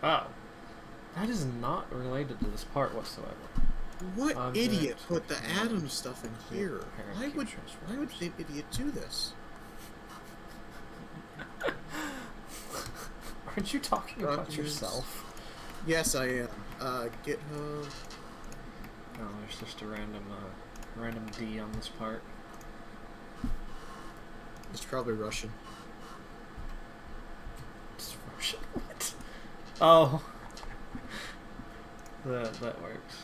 one? Oh. That is not related to this part whatsoever. What Object, idiot put the atom stuff in here? Why would an idiot do this? Aren't you talking about Documents. yourself? Yes, I am. GitHub. No, there's just a random D on this part. It's probably Russian. It's Russian. What? Oh. That works.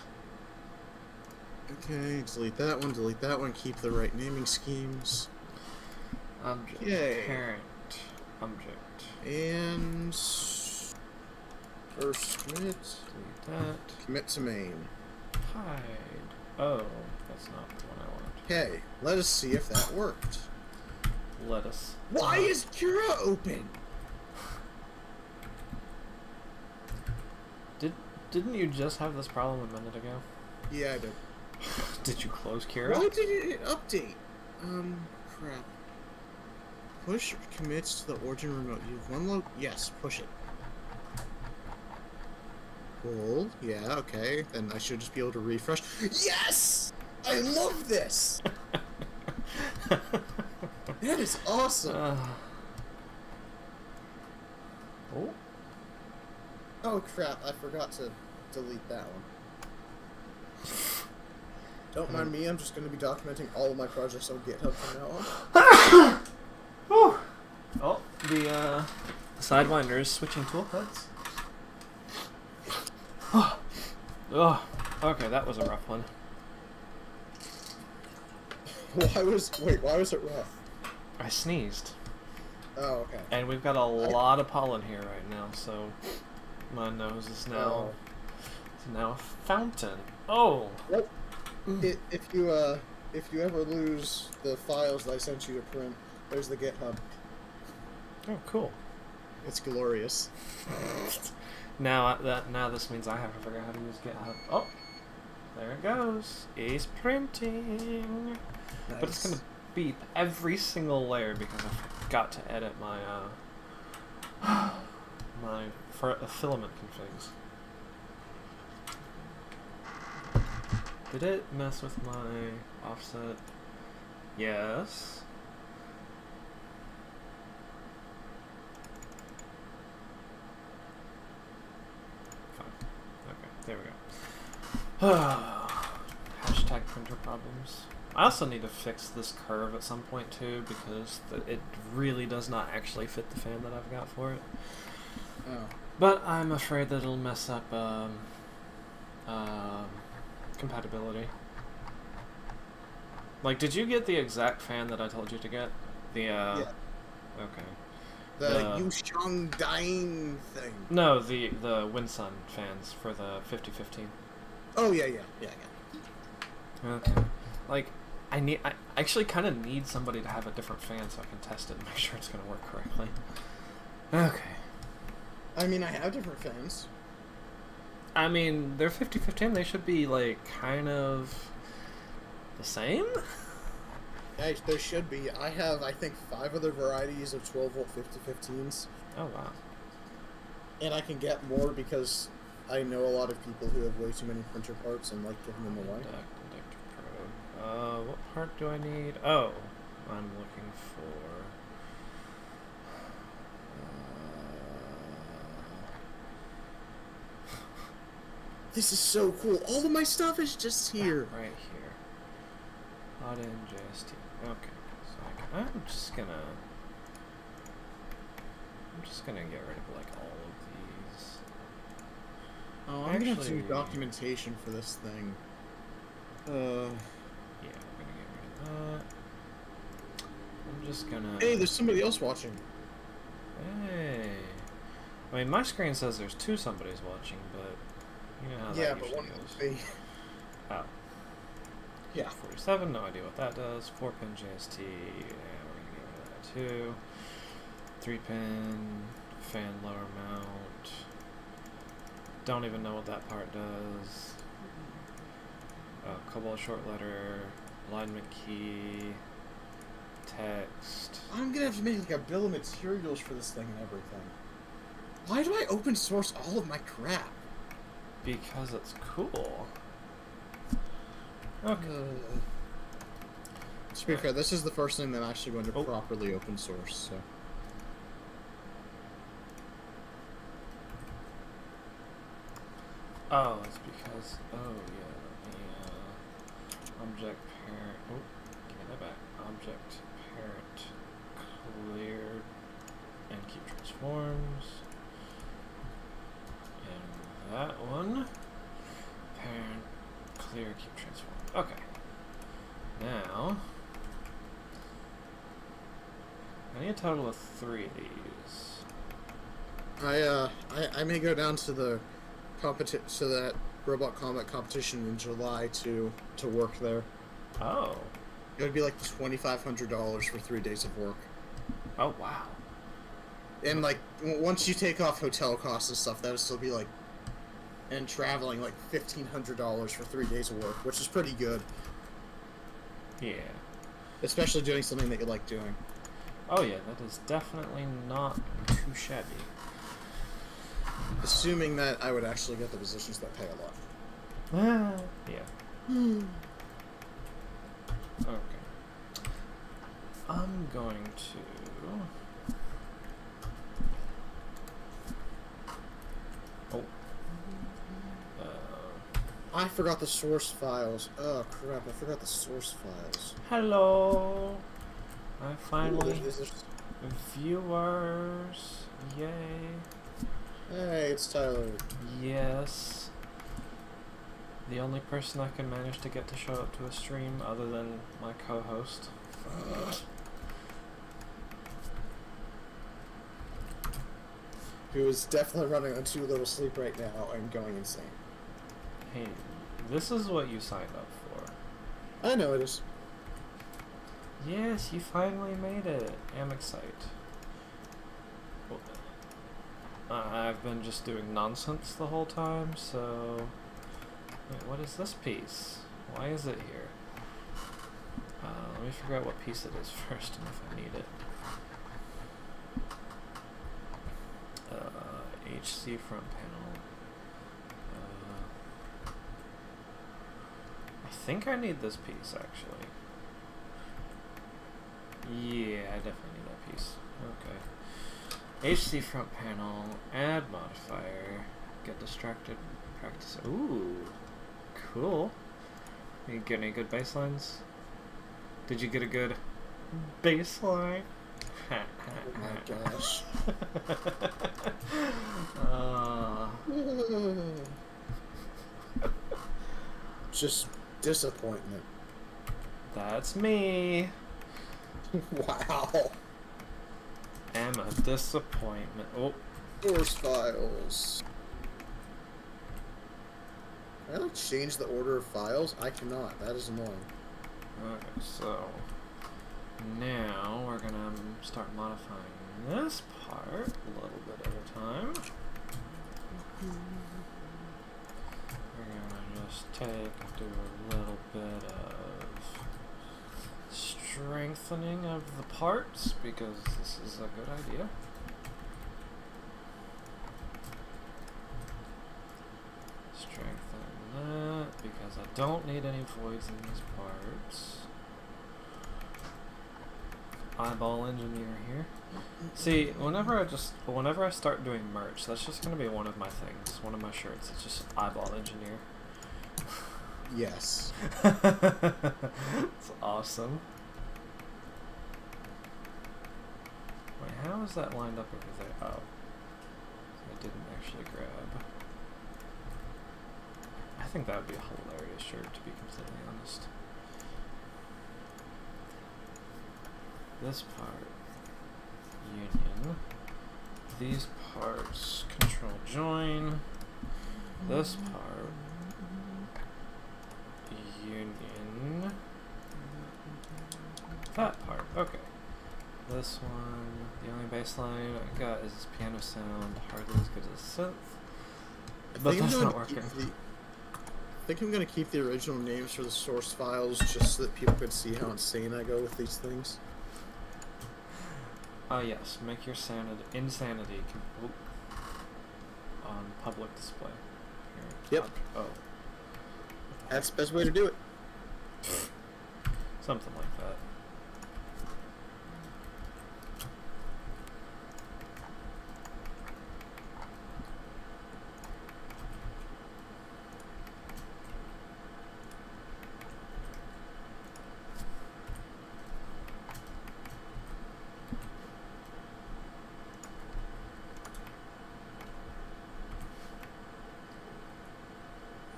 Okay, delete that one, keep the right naming schemes. Object. Yay. Parent. Object. And first commit. Delete that. Commit to main. Hide. Oh, that's not the one I want. Okay, let us see if that worked. Lettuce. Why is Cura open? Didn't you just have this problem a minute ago? Yeah, I did. Did you close Kira? Why did it update? Crap. Push commits to the origin remote. You have one yes, push it. Cool. Yeah, okay. Then I should just be able to refresh. Yes! I love this! That is awesome! Oh. Oh crap, I forgot to delete that one. Don't mind me, I'm just going to be documenting all of my projects on GitHub from now on. Oh, the Sidewinder is switching toolpaths. Oh, okay, that was a rough one. Why was it rough? I sneezed. Oh, okay. And we've got a lot of pollen here right now, so my nose is now a fountain. Oh. Yep. If you ever lose the files that I sent you to print, there's the GitHub. Oh, cool. It's glorious. Now this means I have to figure out how to use GitHub. Oh, there it goes. It's printing. Nice. But it's gonna beep every single layer because I forgot to edit my filament configs. Did it mess with my offset? Yes. Fine. Okay, there we go. Hashtag printer problems. I also need to fix this curve at some point too because it really does not actually fit the fan that I've got for it. Oh. But I'm afraid that it'll mess up compatibility. Like, did you get the exact fan that I told you to get? The Yeah. Okay. The Yushang Dain thing. No, the Winsun fans for the 5015. Oh yeah. Okay. Like, I actually kind of need somebody to have a different fan so I can test it and make sure it's gonna work correctly. Okay. I mean, I have different fans. I mean, they're 5015. They should be like kind of the same. There should be. I have, I think, 5 other varieties of 12-volt 5015s. Oh wow. And I can get more because I know a lot of people who have way too many printer parts and like giving them away. Inductive probe. What part do I need? Oh, I'm looking for. This is so cool. All of my stuff is just here. Right here. Hotend JST. Okay. So I'm just gonna get rid of like all of these. Oh, I'm gonna have to do documentation for this thing. Yeah, we're gonna get rid of that. I'm just gonna. Hey, there's somebody else watching. Hey. I mean, my screen says there's 2 somebody's watching, but You know how Yeah, that but usually one goes. would be. Oh. Yeah. 47, no idea what that does. 4-pin JST, and we're going to get rid of that too. 3-pin fan lower mount. Don't even know what that part does. Kobold short letter, alignment key, text. I'm gonna have to make like a bill of materials for this thing and everything. Why do I open source all of my crap? Because it's cool. Okay. To be fair, this is the first thing that I'm actually going to properly open source, so. Oh, it's because, the object parent, give me that back. Object parent cleared and keep transforms. And that one, parent clear, keep transform. Okay. Now, I need a total of 3 of these. I may go down to the to that robot combat competition in July to work there. Oh. It would be like $2,500 for 3 days of work. Oh, wow. And like once you take off hotel costs and stuff, that would still be like, and traveling like $1,500 for 3 days of work, which is pretty good. Yeah. Especially doing something that you like doing. Oh yeah, that is definitely not too shabby. Assuming that I would actually get the positions that pay a lot. Yeah. Okay. I'm going to... Oh. I forgot the source files. Oh crap, I forgot the source files. Hello! I finally... Ooh, there's... Viewers! Yay! Hey, it's Tyler. Yes. The only person I can manage to get to show up to a stream other than my co-host. Who is definitely running on too little sleep right now and going insane. Hey, this is what you signed up for. I know it is. Yes, you finally made it. I'm excited. I've been just doing nonsense the whole time, so... Wait, what is this piece? Why is it here? Let me figure out what piece it is first and if I need it. HC front panel. I think I need this piece, actually. Yeah, I definitely need that piece. Okay. HC front panel, add modifier, get distracted, practice. Ooh, cool. You get any good baselines? Did you get a good baseline? Oh my gosh. Just disappointment. That's me. Wow. Am a disappointment. Oh. Source files. Can I like change the order of files? I cannot. That is annoying. Okay, so now we're gonna start modifying this part a little bit at a time. We're gonna just do a little bit of strengthening of the parts because this is a good idea. Strengthen that because I don't need any voids in these parts. Eyeball engineer here. See, whenever I start doing merch, that's just gonna be one of my things, one of my shirts. It's just eyeball engineer. Yes. It's awesome. Wait, how is that lined up over there? Oh. I didn't actually grab. I think that would be a hilarious shirt, to be completely honest. This part, union. These parts, control join. this part, union, that part, okay. This one, the only bassline I got is this piano sound, hardly as good as synth, but that's not working. I think I'm going to keep the original names for the source files just so that people could see how insane I go with these things. Yes, make your insanity on public display. Here, yep. Oh. That's the best way to do it. Something like that.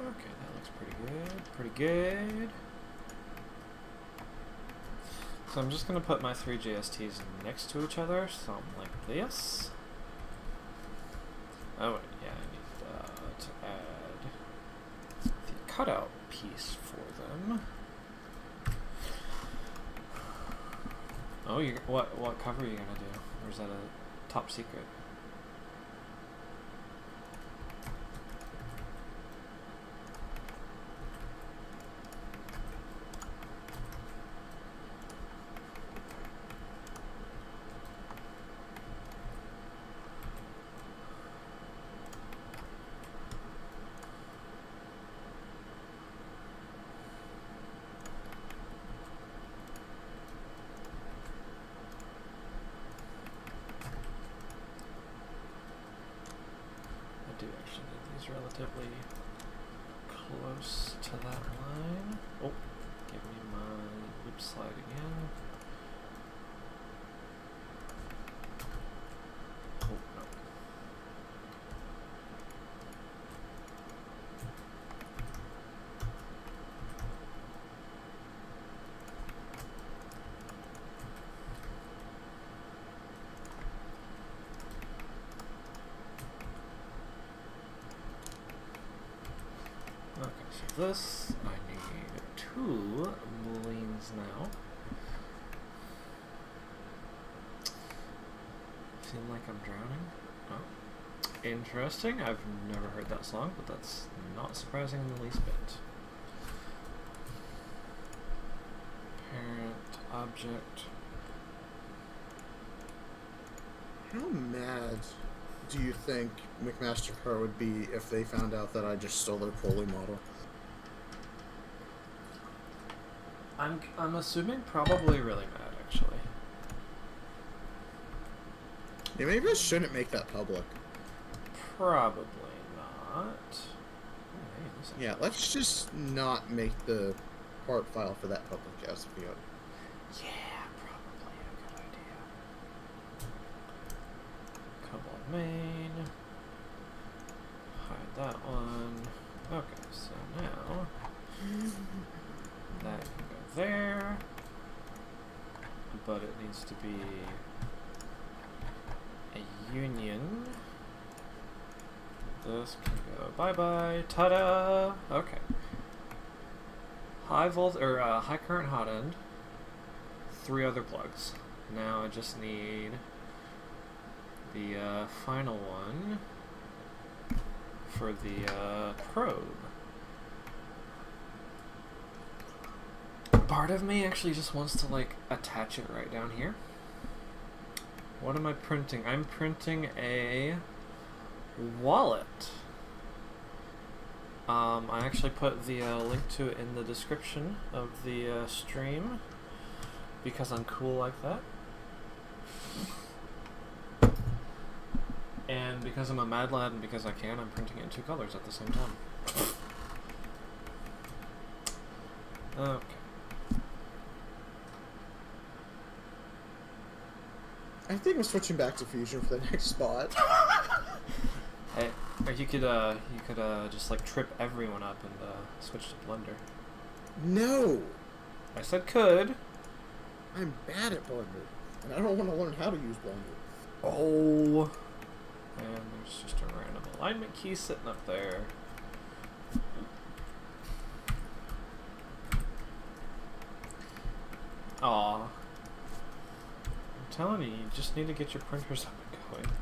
Okay, that looks pretty good. Pretty good. So I'm just going to put my three JSTs next to each other, something like this. Oh, wait, yeah, I need to add the cutout piece for them. Oh, what cover are you going to do? Or is that a top secret? I do actually need these relatively close to that line. Oh, give me my loop slide again. Oh, no. Okay, so this, I need 2 booleans now. Seem like I'm drowning? Oh. Interesting, I've never heard that song, but that's not surprising in the least bit. Parent, object. How mad do you think McMaster-Carr would be if they found out that I just stole their Coley model? I'm assuming probably really mad, actually. Yeah, maybe I shouldn't make that public. Probably not. Oh, hey, Yeah, let's just not make the part file for that public as we go. Yeah, probably a good idea. Kobold main. Hide that one. Okay, so now that can go there, but it needs to be a union. This can go bye-bye. Ta-da! Okay. High current hot end. 3 other plugs. Now I just need the final one for the probe. Part of me actually just wants to like attach it right down here. What am I printing? I'm printing a wallet. I actually put the link to it in the description of the stream because I'm cool like that. And because I'm a mad lad and because I can, I'm printing it in 2 colors at the same time. Okay. I think I'm switching back to Fusion for the next spot. Hey, or you could just like trip everyone up and switch to Blender. No! I said could. I'm bad at Blender, and I don't want to learn how to use Blender. Oh. And there's just a random alignment key sitting up there. Aw. I'm telling you, you just need to get your printers up and going.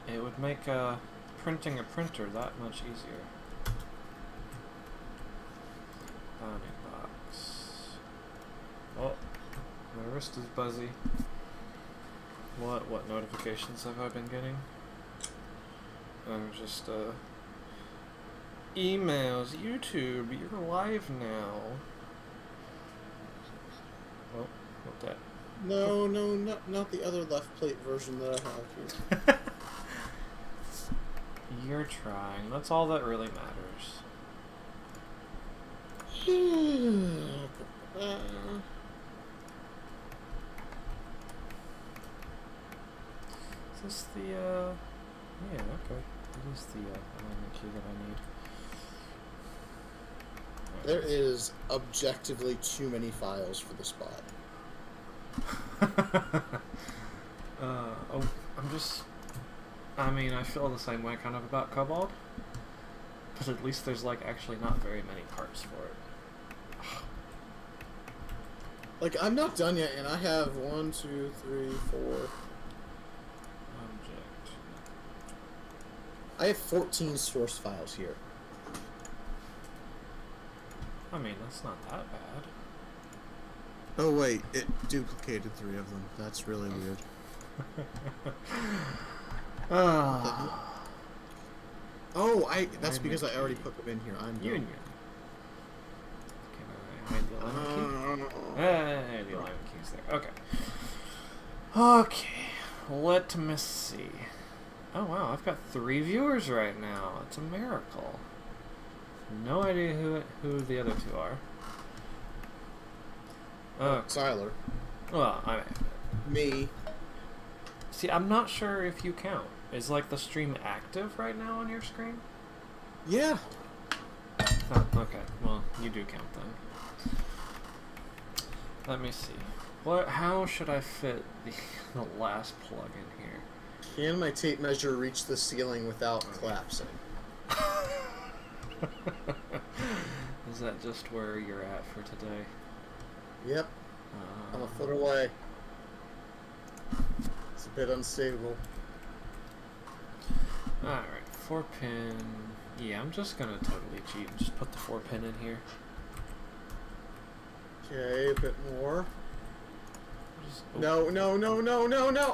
It would make printing a printer that much easier. Bounding box. Oh, my wrist is buzzy. What notifications have I been getting? Just emails, YouTube, you're live now. Oh, what that? No, not the other left plate version that I have here. You're trying. That's all that really matters. Is this the, yeah, okay. It is the alignment key that I need. Right. There is objectively too many files for the spot. Oh, I mean, I feel the same way kind of about Kobold, but at least there's like actually not very many parts for it. Like, I'm not done yet, and I have 1, 2, 3, 4. Object. I have 14 source files here. I mean, that's not that bad. Oh wait, it duplicated 3 of them. That's really weird. Oh, that's because I already put them in here. I'm done. Union. Can I hide the alignment key? The alignment key's there. Okay. Okay. Let me see. Oh wow, I've got 3 viewers right now. It's a miracle. No idea who the other 2 are. Tyler. Well, Me. see, I'm not sure if you count. Is like the stream active right now on your screen? Yeah. Oh, okay, well, you do count then. Let me see. How should I fit the last plug in here? Can my tape measure reach the ceiling without collapsing? Is that just where you're at for today? Yep. I'm a foot away. It's a bit unstable. Alright, 4-pin. Yeah, I'm just gonna totally cheat and just put the 4-pin in here. Okay, a bit more. Just, No!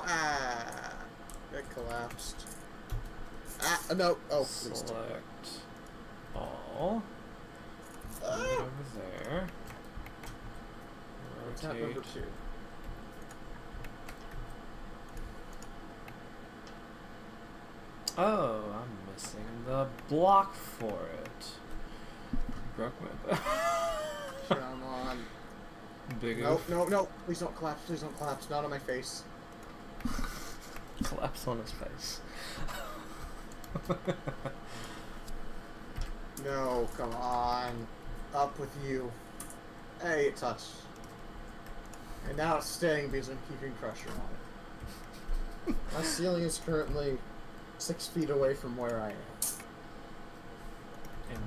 Ah! It collapsed. Ah, no. Oh, please. Select all. Move it over there. Tab Rotate. number 2. Oh, I'm missing the block for it. Broke my back. Come on. Big No, oof. no. Please don't collapse. Please don't collapse. Not on my face. Collapse on his face. No, come on. Up with you. Hey, it touched. And now it's staying because I'm keeping pressure on it. My ceiling is currently 6 feet away from where I am.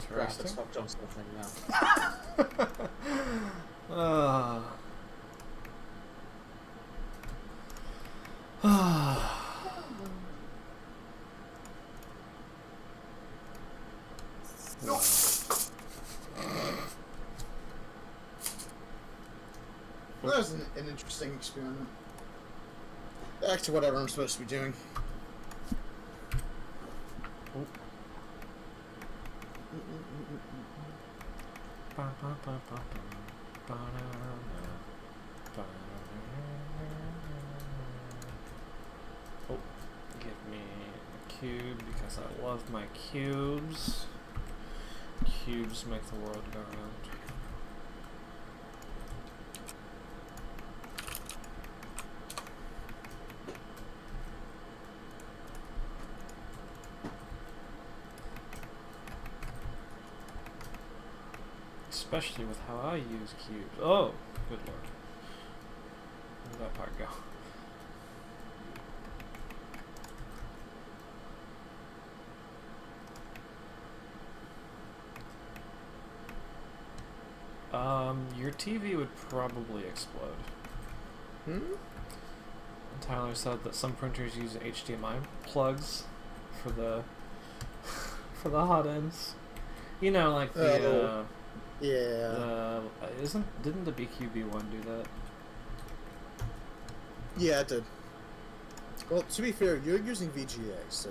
Crap, Interesting. stop jump something now. Wow. That was an interesting experiment. Back to whatever I'm supposed to be doing. Oh, give me a cube because I love my cubes. Cubes make the world go round. Especially with how I use cubes. Oh, good lord. Where did that part go? Your TV would probably explode. Hmm? Tyler said that some printers use HDMI plugs for the for the hot ends. You know, like the yeah. didn't the BQB one do that? Yeah, it did. Well, to be fair, you're using VGA, so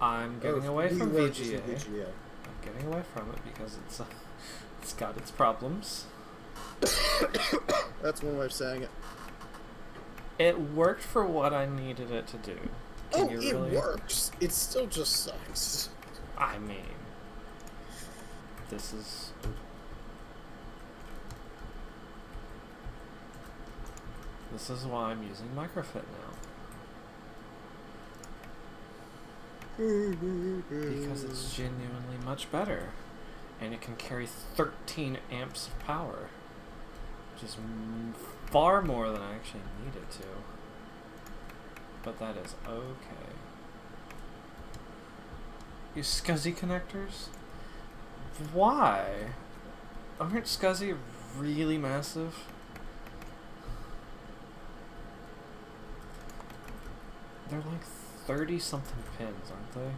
I'm getting away from were VGA. using VGA. I'm getting away from it because it's got its problems. That's one way of saying it. It worked for what I needed it to do. Can you really... it works. It still just sucks. I mean, this is... This is why I'm using microfit now. Because it's genuinely much better. And it can carry 13 amps of power. Which is far more than I actually need it to. But that is okay. Use SCSI connectors? Why? Aren't SCSI really massive? They're like 30-something pins, aren't they?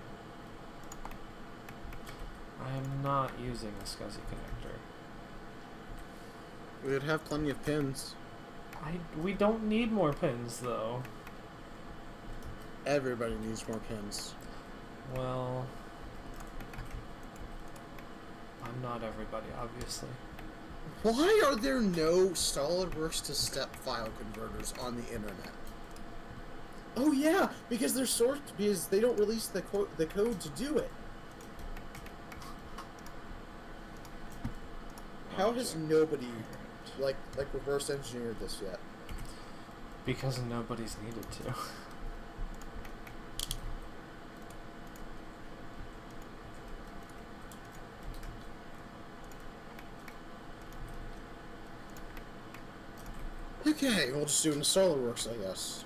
I am not using a SCSI connector. We'd have plenty of pins. We don't need more pins, though. Everybody needs more pins. Well... I'm not everybody, obviously. Why are there no SolidWorks to step file converters on the internet? Oh yeah, because because they don't release the code to do it. How has nobody like reverse engineered this yet? Because nobody's needed to. Okay, we'll just do it in SolidWorks, I guess.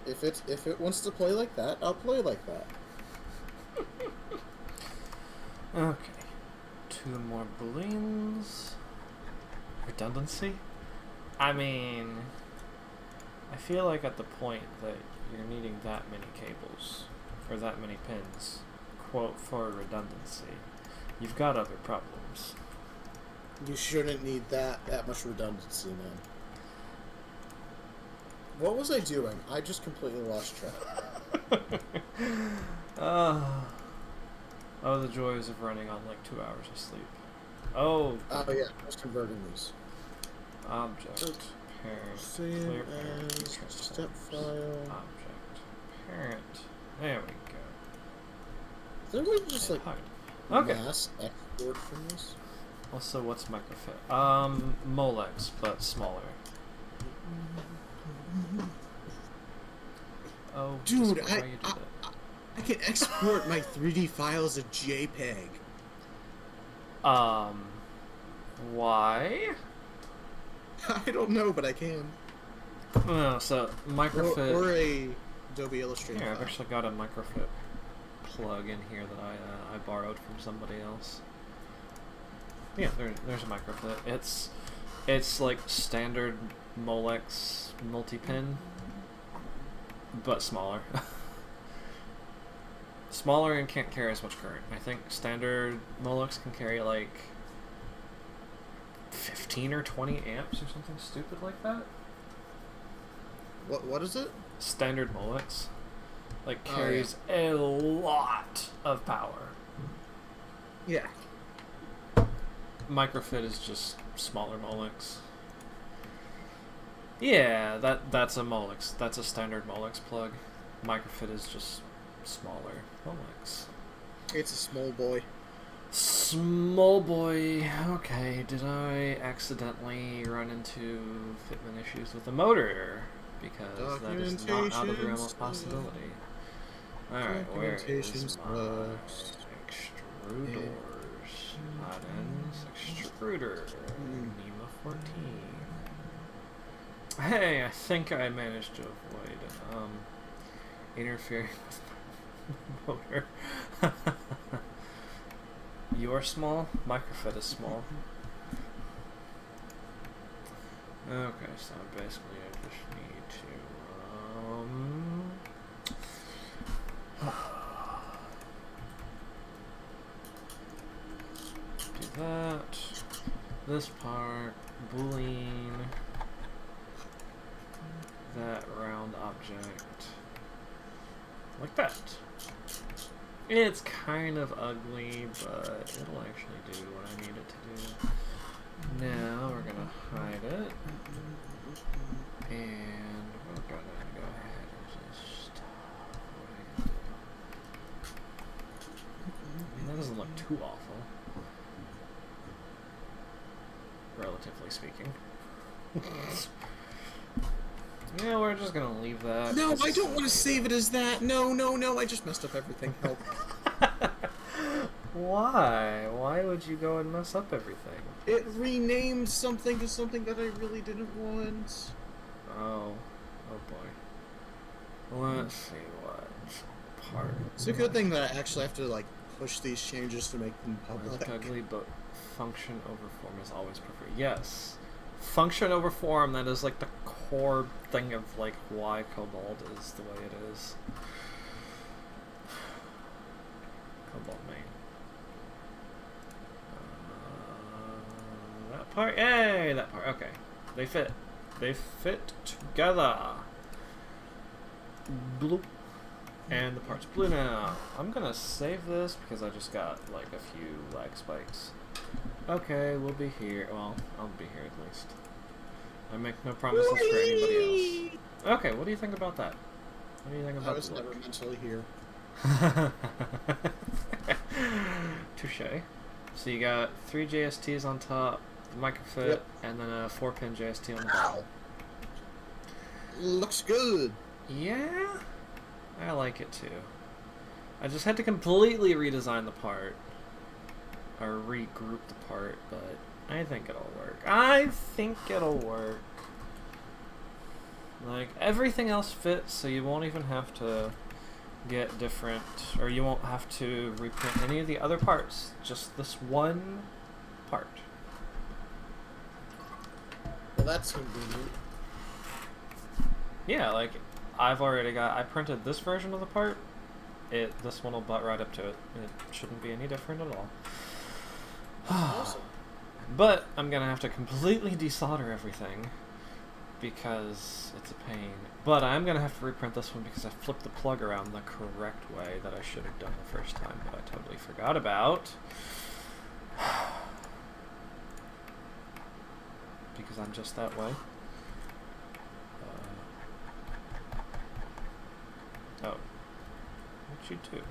If it wants to play like that, I'll play like that. Okay. 2 more booleans. Redundancy? I mean... I feel like at the point that you're needing that many cables, or that many pins, quote, for redundancy, you've got other problems. You shouldn't need that much redundancy, man. What was I doing? I just completely lost track. Oh, the joys of running on like 2 hours of sleep. Oh. Oh yeah, I was converting these. Object. Parent. Clear parent. Step file. Object. Parent. There we go. Is there a way to just like okay. mass export from this? Also, what's microfit? Molex, but smaller. Oh, dude, I can export my 3D file as a JPEG. Why? I don't know, but I can. Oh, so microfit or a Adobe Illustrator. Here, I've actually got a microfit plug in here that I borrowed from somebody else. Yeah, there's a microfit. It's like standard Molex multi-pin, but smaller. Smaller and can't carry as much current. I think standard Molex can carry like 15 or 20 amps or something stupid like that. What is it? Standard Molex like carries a lot of power. Yeah. Microfit is just smaller Molex. Yeah, that's a Molex. That's a standard Molex plug. Microfit is just smaller Molex. It's a small boy. Small boy. Okay, did I accidentally run into fitment issues with the motor? Because that is not out of the realm of possibility. Alright, where is my extruders? Hot ends, extruder, NEMA 14. Hey, I think I managed to avoid interfering with my motor. You're small. Microfit is small. Okay, so basically I just need to do that. This part, boolean, that round object, like that. It's kind of ugly, but it'll actually do what I need it to do. Now we're gonna hide it, and we're gonna go ahead and just, what are we gonna do? That doesn't look too awful, relatively speaking. Yeah, we're just gonna leave that. No, I don't want to save it as that. No, no, no, I just messed up everything. Help. Why? Why would you go and mess up everything? It renamed something to something that I really didn't want. Oh. Oh boy. Let's see what part. It's a good thing that I actually have to, like, push these changes to make them public. Look ugly, but function over form is always preferred. Yes. Function over form, that is like the core thing of like why Kobold is the way it is. Kobold main. That part, yay! That part, okay. They fit. They fit together. Bloop. And the part's blue now. I'm gonna save this because I just got like a few lag spikes. Okay, we'll be here. Well, I'll be here at least. I make no promises for anybody else. Okay, what do you think about that? What do you think about I was the never look? mentally here. Touche. So you got 3 JSTs on top, the microfit, Yep. and then a 4-pin JST on the bottom. Looks good. Yeah, I like it too. I just had to completely redesign the part. Or regroup the part, but I think it'll work. I think it'll work. Like, everything else fits, so you won't even have to get different, or you won't have to reprint any of the other parts. Just this one part. Well, that's convenient. Yeah, like, I've already got, I printed this version of the part. This one will butt right up to it. It shouldn't be any different at all. Awesome. But I'm gonna have to completely desolder everything because it's a pain. But I'm gonna have to reprint this one because I flipped the plug around the correct way that I should have done the first time, but I totally forgot about. Because I'm just that way. Oh. What'd you do?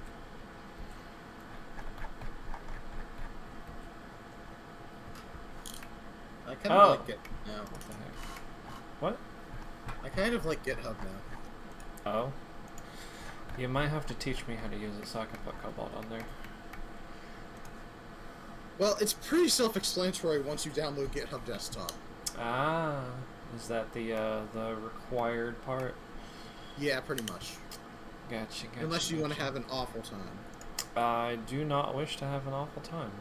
I kind of like it now. What the heck? What? I kind of like GitHub now. Oh. You might have to teach me how to use it so I can put Kobold on there. Well, it's pretty self-explanatory once you download GitHub Desktop. Ah, is that the required part? Yeah, pretty much. Gotcha, gotcha. Unless you want to gotcha. have an awful time. I do not wish to have an awful time.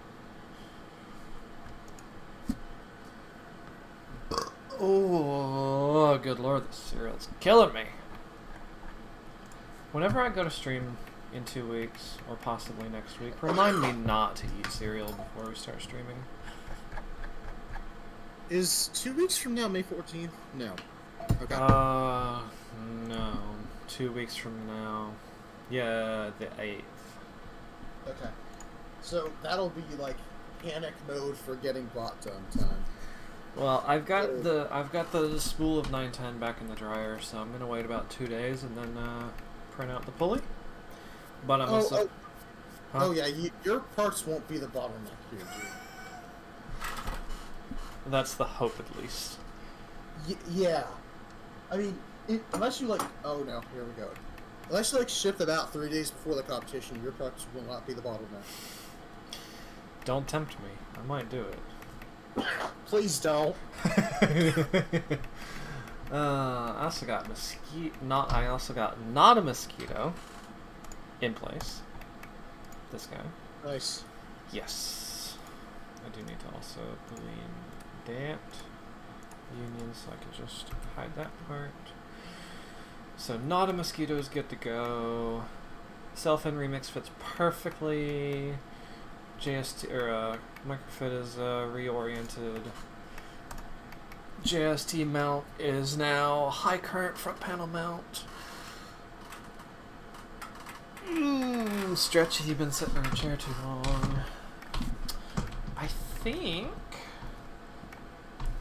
Oh, good lord, the cereal's killing me. Whenever I go to stream in 2 weeks, or possibly next week, remind me not to eat cereal before we start streaming. Is 2 weeks from now May 14th? No. Okay. No. 2 weeks from now. Yeah, the 8th. Okay. So that'll be like panic mode for getting bot done time. Well, I've got the spool of 910 back in the dryer, so I'm gonna wait about 2 days and then print out the pulley. But I'm also. Huh? Oh yeah, your parts won't be the bottleneck here, dude. That's the hope, at least. Yeah. I mean, unless you like. Oh no, here we go. Unless you like ship them out 3 days before the competition, your parts will not be the bottleneck. Don't tempt me. I might do it. Please don't. I also got I also got not a mosquito in place. This guy. Nice. Yes. I do need to also delete that union so I can just hide that part. So not a mosquito is good to go. Self-in remix fits perfectly. JST or microfit is reoriented. JST mount is now high current front panel mount. Stretchy, you've been sitting in a chair too long. I think,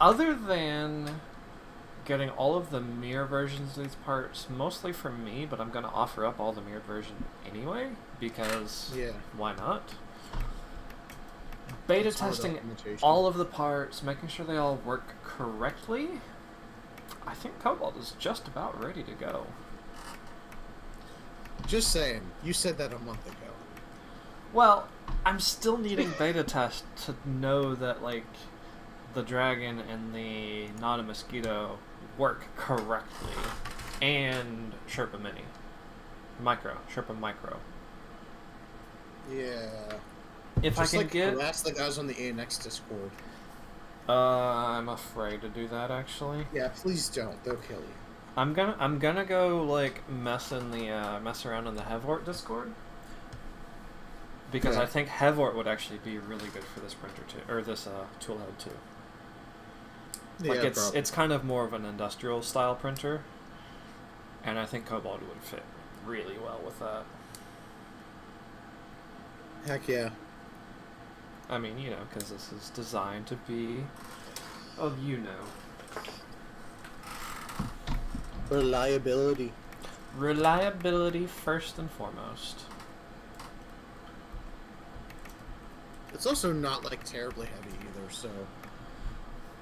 other than getting all of the mirror versions of these parts, mostly for me, but I'm going to offer up all the mirrored version anyway, because why not? Beta testing all of the parts, making sure they all work correctly. I think Kobold is just about ready to go. Just saying, you said that a month ago. Well, I'm still needing beta test to know that, like, the dragon and the not a mosquito work correctly. And Sherpa Mini. Sherpa Micro. Yeah. If just I can get... harass the guys on the ANX Discord. I'm afraid to do that, actually. Yeah, please don't. They'll kill you. I'm gonna go, like, mess around in the Hevort Discord. Because I think Hevort would actually be really good for this printer too, or this tool head too. Like, yeah, it's kind of more of an industrial style printer, and I think Kobold would fit really well with that. Heck yeah. I mean, you know, because this is designed to be of, you know, reliability. Reliability first and foremost. It's also not, like, terribly heavy either, so...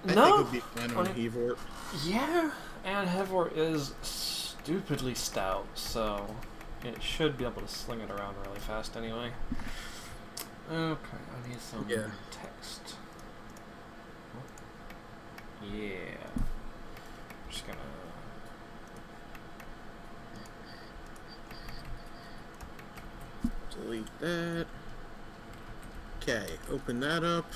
I No! think it would be fine on Hevort. Yeah, and Hevort is stupidly stout, so it should be able to sling it around really fast anyway. Okay, I need some text. Yeah. I'm just gonna... delete that. Okay, open that up.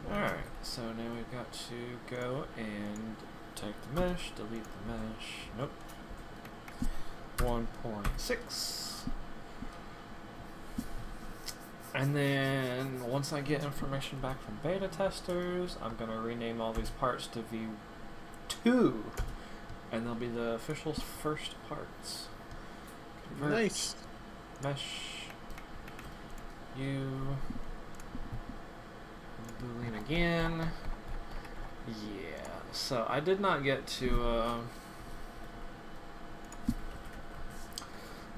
Alright, so now we've got to go and take the mesh, delete the mesh. Nope. 1.6. And then once I get information back from beta testers, I'm going to rename all these parts to V2. And they'll be the official first parts. Convert, nice. Mesh. Boolean again. Yeah. So I did not get to...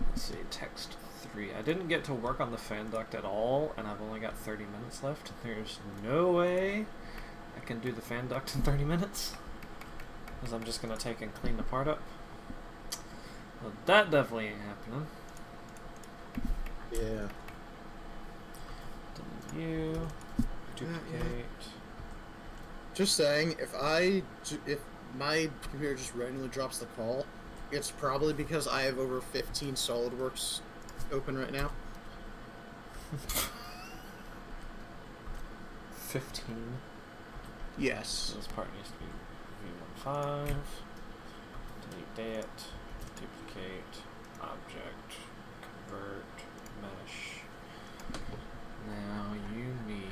let's see, text 3. I didn't get to work on the fan duct at all, and I've only got 30 minutes left. There's no way I can do the fan duct in 30 minutes. Because I'm just going to take and clean the part up. Well, that definitely ain't happening. Yeah. You duplicate. Just saying, if my computer just randomly drops the call, it's probably because I have over 15 SolidWorks open right now. 15. Yes. So this part needs to be V15. Delete that. Duplicate. Object. Convert. Mesh. Now you need...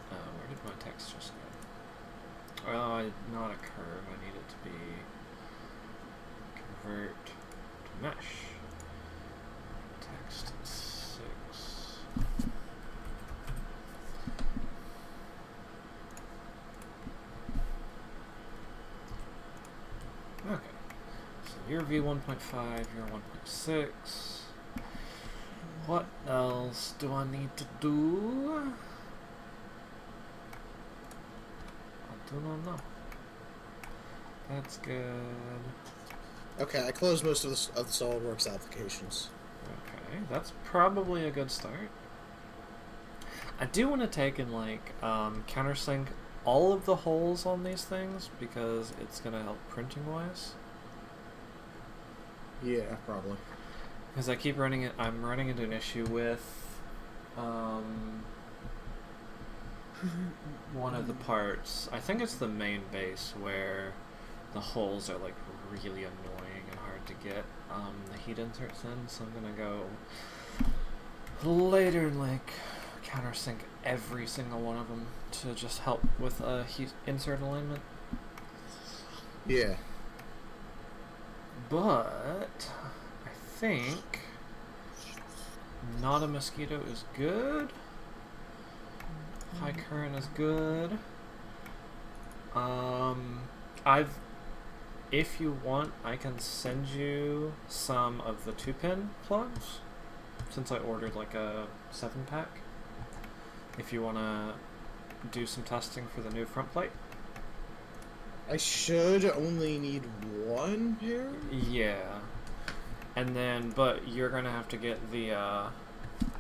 where did my text just go? Not a curve. I need it to be convert to mesh. Text 6. Okay. So you're V1.5, you're 1.6. What else do I need to do? I do not know. That's good. Okay, I closed most of the SolidWorks applications. Okay, that's probably a good start. I do want to take and, like, countersink all of the holes on these things because it's going to help printing-wise. Yeah, probably. Because I keep running it. I'm running into an issue with one of the parts. I think it's the main base where the holes are like really annoying and hard to get the heat inserts in. So I'm gonna go later and like countersink every single one of them to just help with heat insert alignment. Yeah. But I think not a mosquito is good. High current is good. If you want, I can send you some of the 2-pin plugs, since I ordered like a 7-pack. If you want to do some testing for the new front plate. I should only need one pair? Yeah. And then, but you're going to have to get the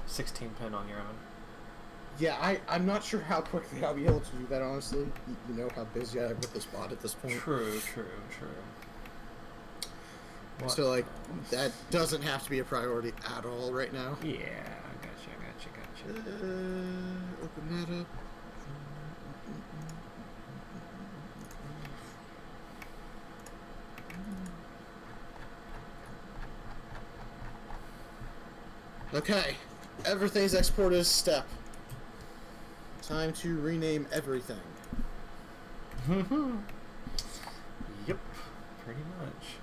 16-pin on your own. Yeah, I'm not sure how quickly I'll be able to do that, honestly. You know how busy I am with this bot at this point. True. What So, like, else? that doesn't have to be a priority at all right now. Yeah, gotcha. Open that up. Okay, everything's exported as step. Time to rename everything. Yep, pretty much.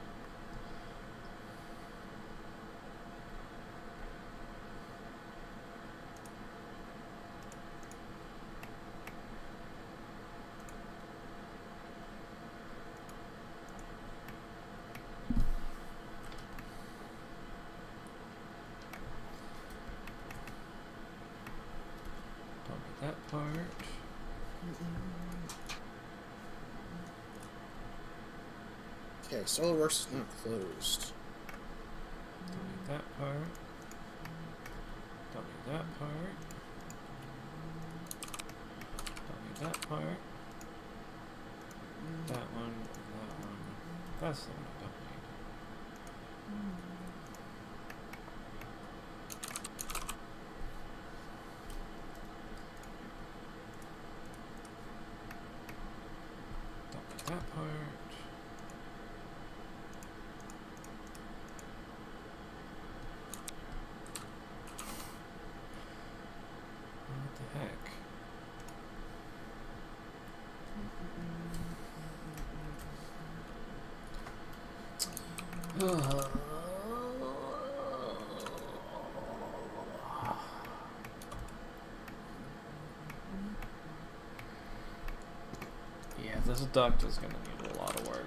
That part. Okay, SolidWorks is not closed. Don't need that part. Don't need that part. Don't need that part. That one. That's the one I don't need. That part. What the heck? Yeah, this duct is going to need a lot of work.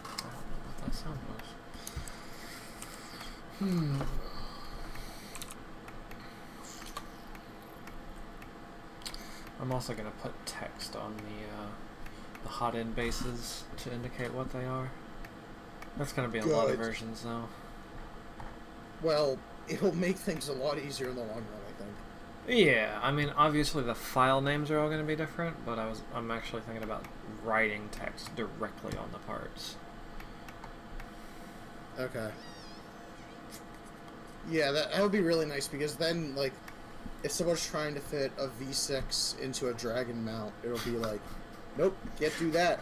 I don't know what that sound was. I'm also going to put text on the hotend bases to indicate what they are. That's going to be a lot of versions though. Well, it'll make things a lot easier in the long run, I think. Yeah, I mean, obviously the file names are all going to be different, but I'm actually thinking about writing text directly on the parts. Okay. Yeah, that would be really nice, because then, like, if someone's trying to fit a V6 into a Dragon mount, it'll be like, nope, can't do that.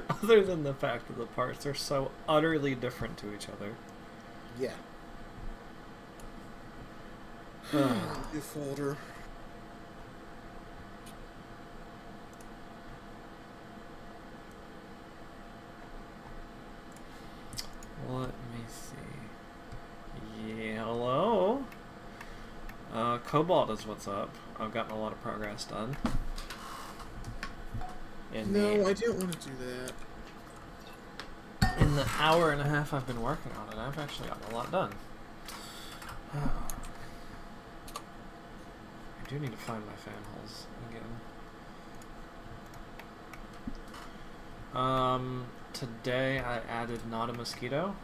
Other than the fact that the parts are so utterly different to each other. Yeah. New folder. Let me see. Yeah, hello? Kobold is what's up. I've gotten a lot of progress done. No, I didn't want to do that. In the hour and a half I've been working on it, I've actually gotten a lot done. I do need to find my fan holes again. Today I added not a mosquito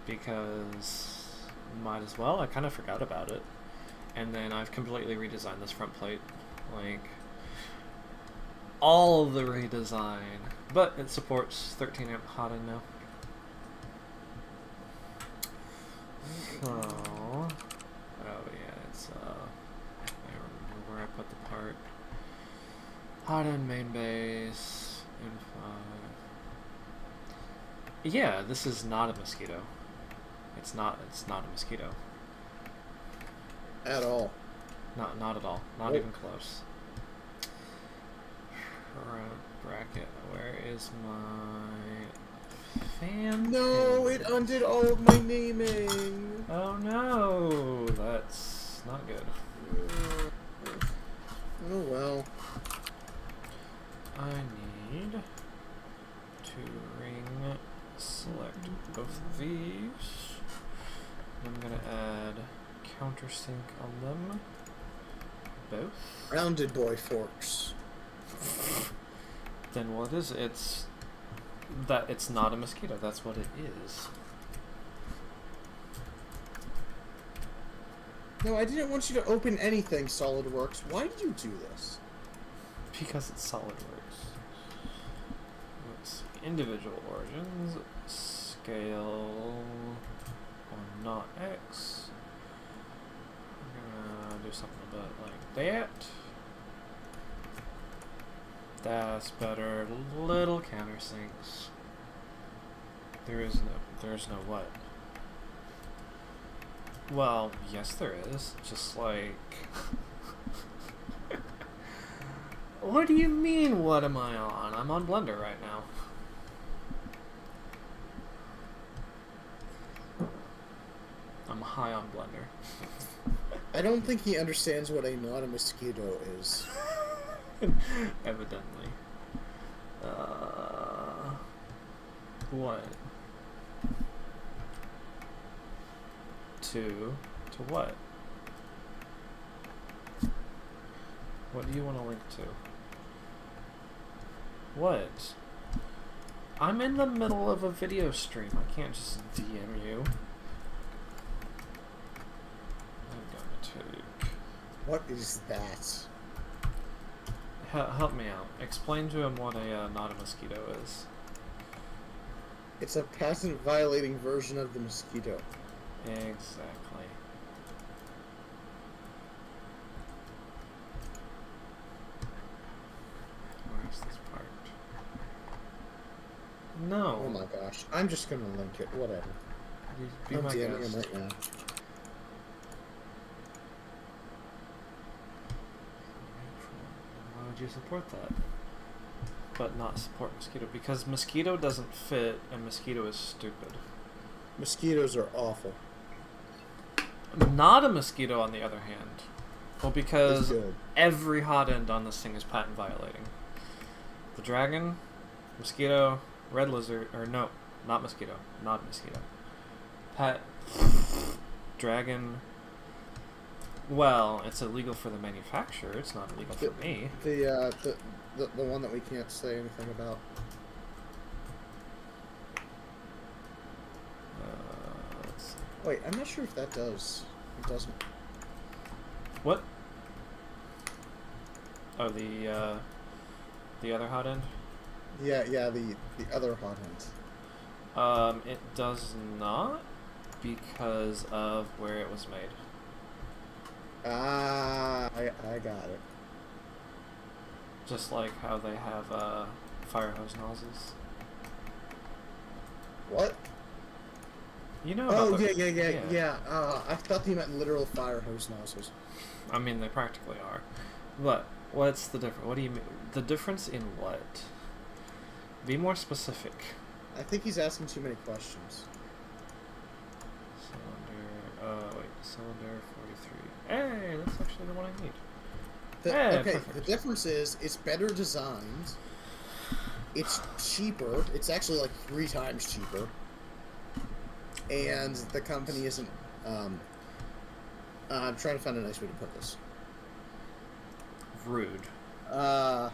because might as well. I kind of forgot about it. And then I've completely redesigned this front plate. Like, all of the redesign, but it supports 13 amp hotend now. So, oh yeah, it's I remember where I put the part. Hotend main base in 5. Yeah, this is not a mosquito. It's not a mosquito. At all. Not at all. Not even close. Bracket. Where is my fan? No, it undid all of my naming. Oh no, that's not good. Oh well. I need to ring select both of these. I'm gonna add countersink on them. Both. Rounded boy forks. Then what is it? It's not a mosquito. That's what it is. No, I didn't want you to open anything, SolidWorks. Why did you do this? Because it's SolidWorks. Let's see. Individual origins. Scale on not X. I'm gonna do something about like that. That's better. Little countersinks. There's no what? Well, yes there is. Just like... What do you mean, what am I on? I'm on Blender right now. I'm high on Blender. I don't think he understands what a not a mosquito is. Evidently. What? To what? What do you want to link to? What? I'm in the middle of a video stream. I can't just DM you. I'm gonna take... What is that? Help me out. Explain to him what a not a mosquito is. It's a patent-violating version of the mosquito. Exactly. Where's this part? No. Oh my gosh. I'm just gonna link it. Whatever. Be I'm my DMing him guest. right now. Why would you support that? But not support mosquito? Because mosquito doesn't fit and mosquito is stupid. Mosquitoes are awful. Not a mosquito, on the other hand. Well, because It's good. every hotend on this thing is patent violating. The dragon, mosquito, red lizard, or no, not mosquito, not mosquito. Dragon. Well, it's illegal for the manufacturer. It's not illegal for me. The one that we can't say anything about. Let's see. Wait, I'm not sure if that does. It doesn't. What? Oh, the other hotend? Yeah, the other hot end. It does not, because of where it was made. Ah, I got it. Just like how they have fire hose nozzles. What? You know Oh, about the, yeah. I thought you meant literal fire hose nozzles. I mean, they practically are. But what's the difference? What do you mean? The difference in what? Be more specific. I think he's asking too many questions. Cylinder 43. Hey, that's actually the one I need. Okay, perfect. the difference is it's better designed. It's cheaper. It's actually like 3 times cheaper. And the company isn't. I'm trying to find a nice way to put this. Rude. A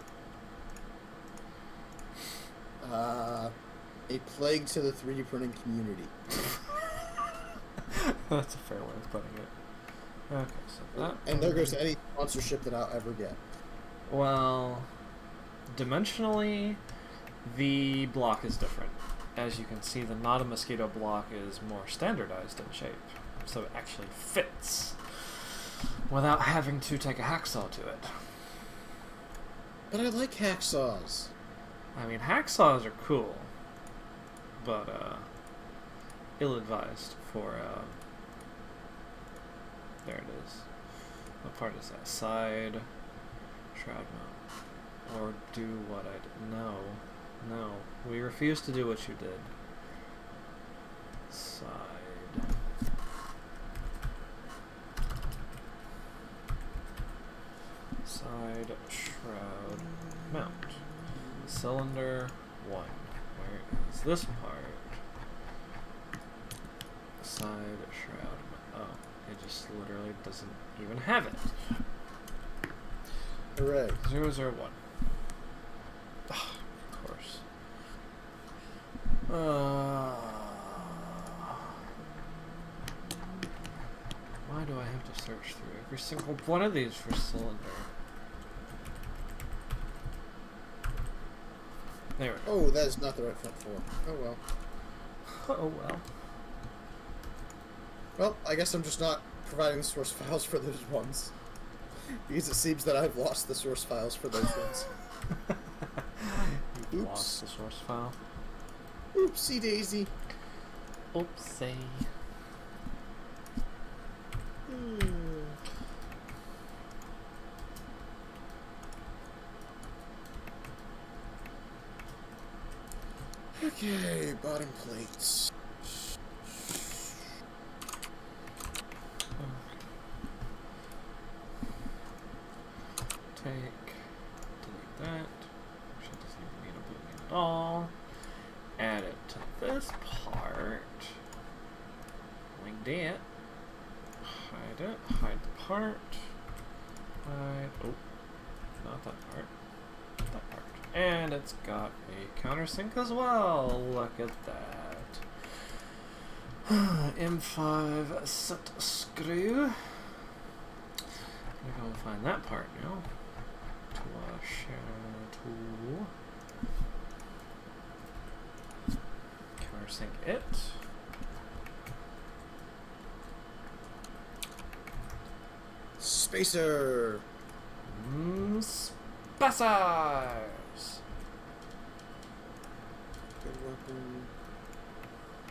plague to the 3D printing community. That's a fair way of putting it. Okay, so that. And there goes any sponsorship that I'll ever get. Well, Dimensionally, the block is different. As you can see, the not a mosquito block is more standardized in shape, so it actually fits without having to take a hacksaw to it. But I like hacksaws. I mean, hacksaws are cool, but ill-advised for there it is. What part is that? Side shroud mount. Or do what I did. No. No. We refuse to do what you did. Side. Side shroud mount. Cylinder 1. Where is this part? Side shroud mount. Oh, it just literally doesn't even have it. Hooray. 001. Of course. Why do I have to search through every single one of these for cylinder? There we go. Oh, that is not the right front fork. Oh well. Oh well. Well, I guess I'm just not providing the source files for those ones. Because it seems that I've lost the source files for those ones. You've Oops. lost the source file. Oopsie daisy. Oopsie. Okay, bottom plates. Delete that. Actually, it doesn't even need a boolean at all. Add it to this part. Like that. Hide it. Hide the part. Hide. Oh, not that part. That part. And it's got a countersink as well. Look at that. M5 set screw. I'm gonna go and find that part now. To share tool. Countersink it. Spacer. Spacers. Good weapon.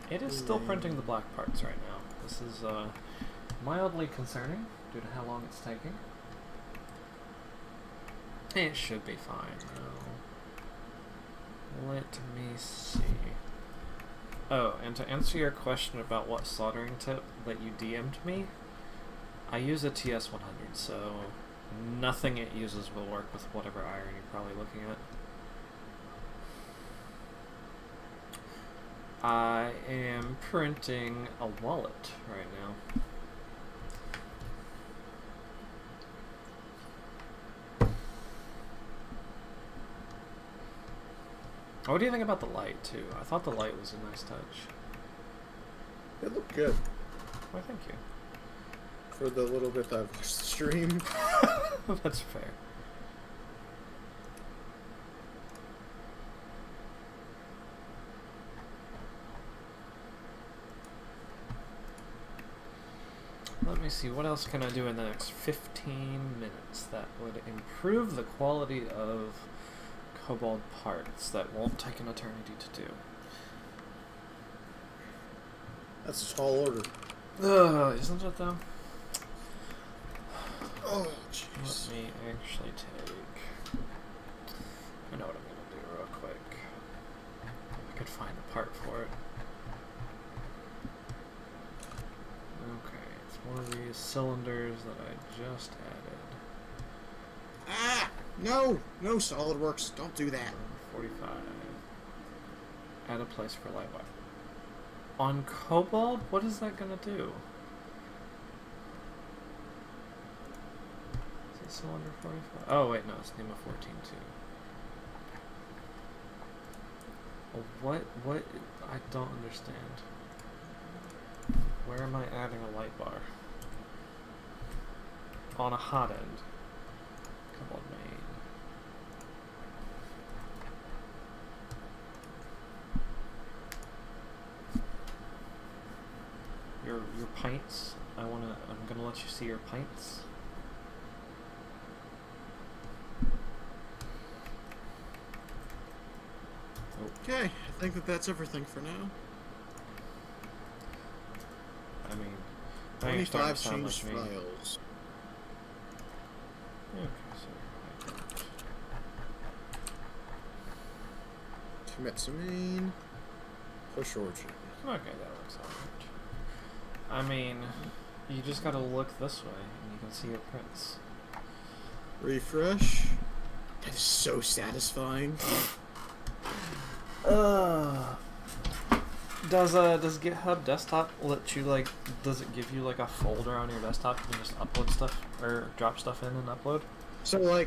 It is still printing the black parts right now. This is mildly concerning due to how long it's taking. It should be fine though. Let me see. Oh, and to answer your question about what soldering tip that you DM'd me, I use a TS100, so nothing it uses will work with whatever iron you're probably looking at. I am printing a wallet right now. What do you think about the light, too? I thought the light was a nice touch. It looked good. Why, thank you. For the little bit that I've watched the stream. That's fair. Let me see, what else can I do in the next 15 minutes that would improve the quality of Kobold parts that won't take an eternity to do? That's a tall order. Isn't it though? Oh, jeez. Let me actually take... I know what I'm gonna do real quick. If I could find a part for it. Okay, it's one of these cylinders that I just added. Ah! No! No, SolidWorks. Don't do that. 45. Add a place for light wire. On Kobold, what is that gonna do? Is it cylinder 45? Oh wait, no, it's NEMA 14 too. Oh, what? I don't understand. Where am I adding a light bar? On a hot end. Kobold main. pints. I'm gonna let you see your pints. Okay, I think that's everything for now. I mean, now you're starting 25 to sound changed like me. files. Okay, so Commit to main. Push origin. okay, that works out. I mean, you just gotta look this way, and you can see your prints. Refresh. That is so satisfying. Does GitHub Desktop let you does it give you like a folder on your desktop you can just upload stuff or drop stuff in and upload? So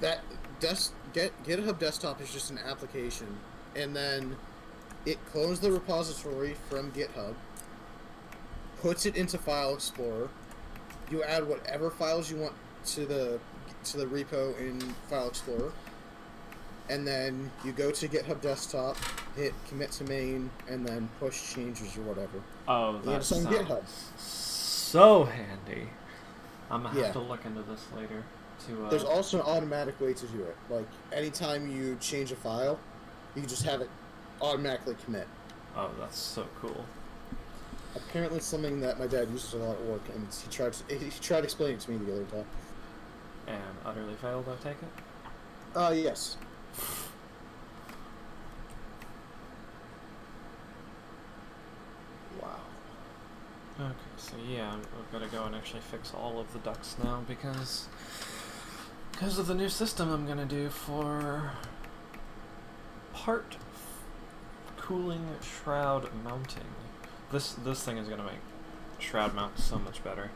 that GitHub Desktop is just an application, and then it clones the repository from GitHub, puts it into File Explorer. You add whatever files you want to the repo in File Explorer, and then you go to GitHub Desktop, hit commit to main, and then push changes or whatever. Oh, that sounds GitHub. So handy. I'm gonna have Yeah. to look into this later. There's also an automatic way to do it. Like, anytime you change a file, you can just have it automatically commit. Oh, that's so cool. Apparently it's something that my dad uses a lot at work, and he tried explaining it to me the other day. And utterly failed, I take it? Yes. Wow. Okay, so yeah, I've got to go and actually fix all of the ducts now because of the new system I'm gonna do for part cooling shroud mounting. This thing is gonna make shroud mount so much better.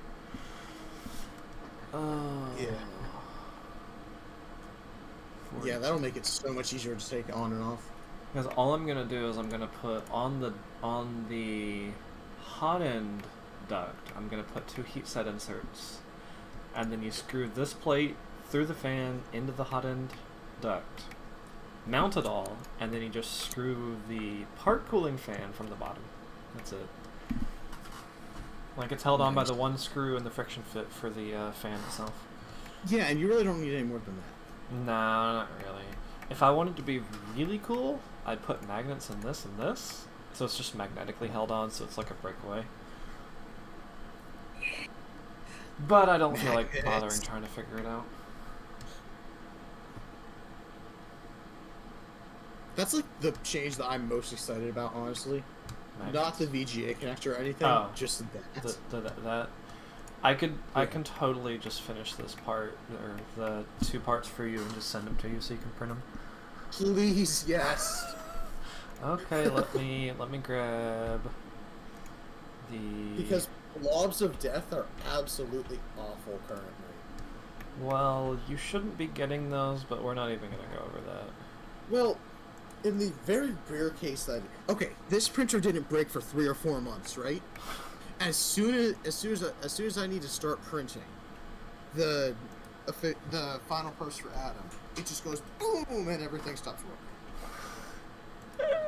Yeah. Yeah, that'll make it so much easier to take on and off. Because all I'm gonna do is I'm gonna put on the hotend duct, I'm gonna put 2 heat set inserts, and then you screw this plate through the fan into the hotend duct, mount it all, and then you just screw the part cooling fan from the bottom. That's it. Like, it's held on by the one screw and the friction fit for the fan itself. Yeah, and you really don't need any more than that. Nah, not really. If I wanted to be really cool, I'd put magnets in this and this, so it's just magnetically held on, so it's like a breakaway. But I don't feel like bothering trying to figure it out. That's like the change that I'm most excited about, honestly. Magnets. Not the VGA connector or anything, just that. That I can totally just finish this part or the 2 parts for you and just send them to you so you can print them. Please, yes. Okay, let me grab the. Because blobs of death are absolutely awful currently. Well, you shouldn't be getting those, but we're not even gonna go over that. Well, in the very rare case that this printer didn't break for 3 or 4 months, right? As soon as I need to start printing the final post for Adam, it just goes boom and everything stops working.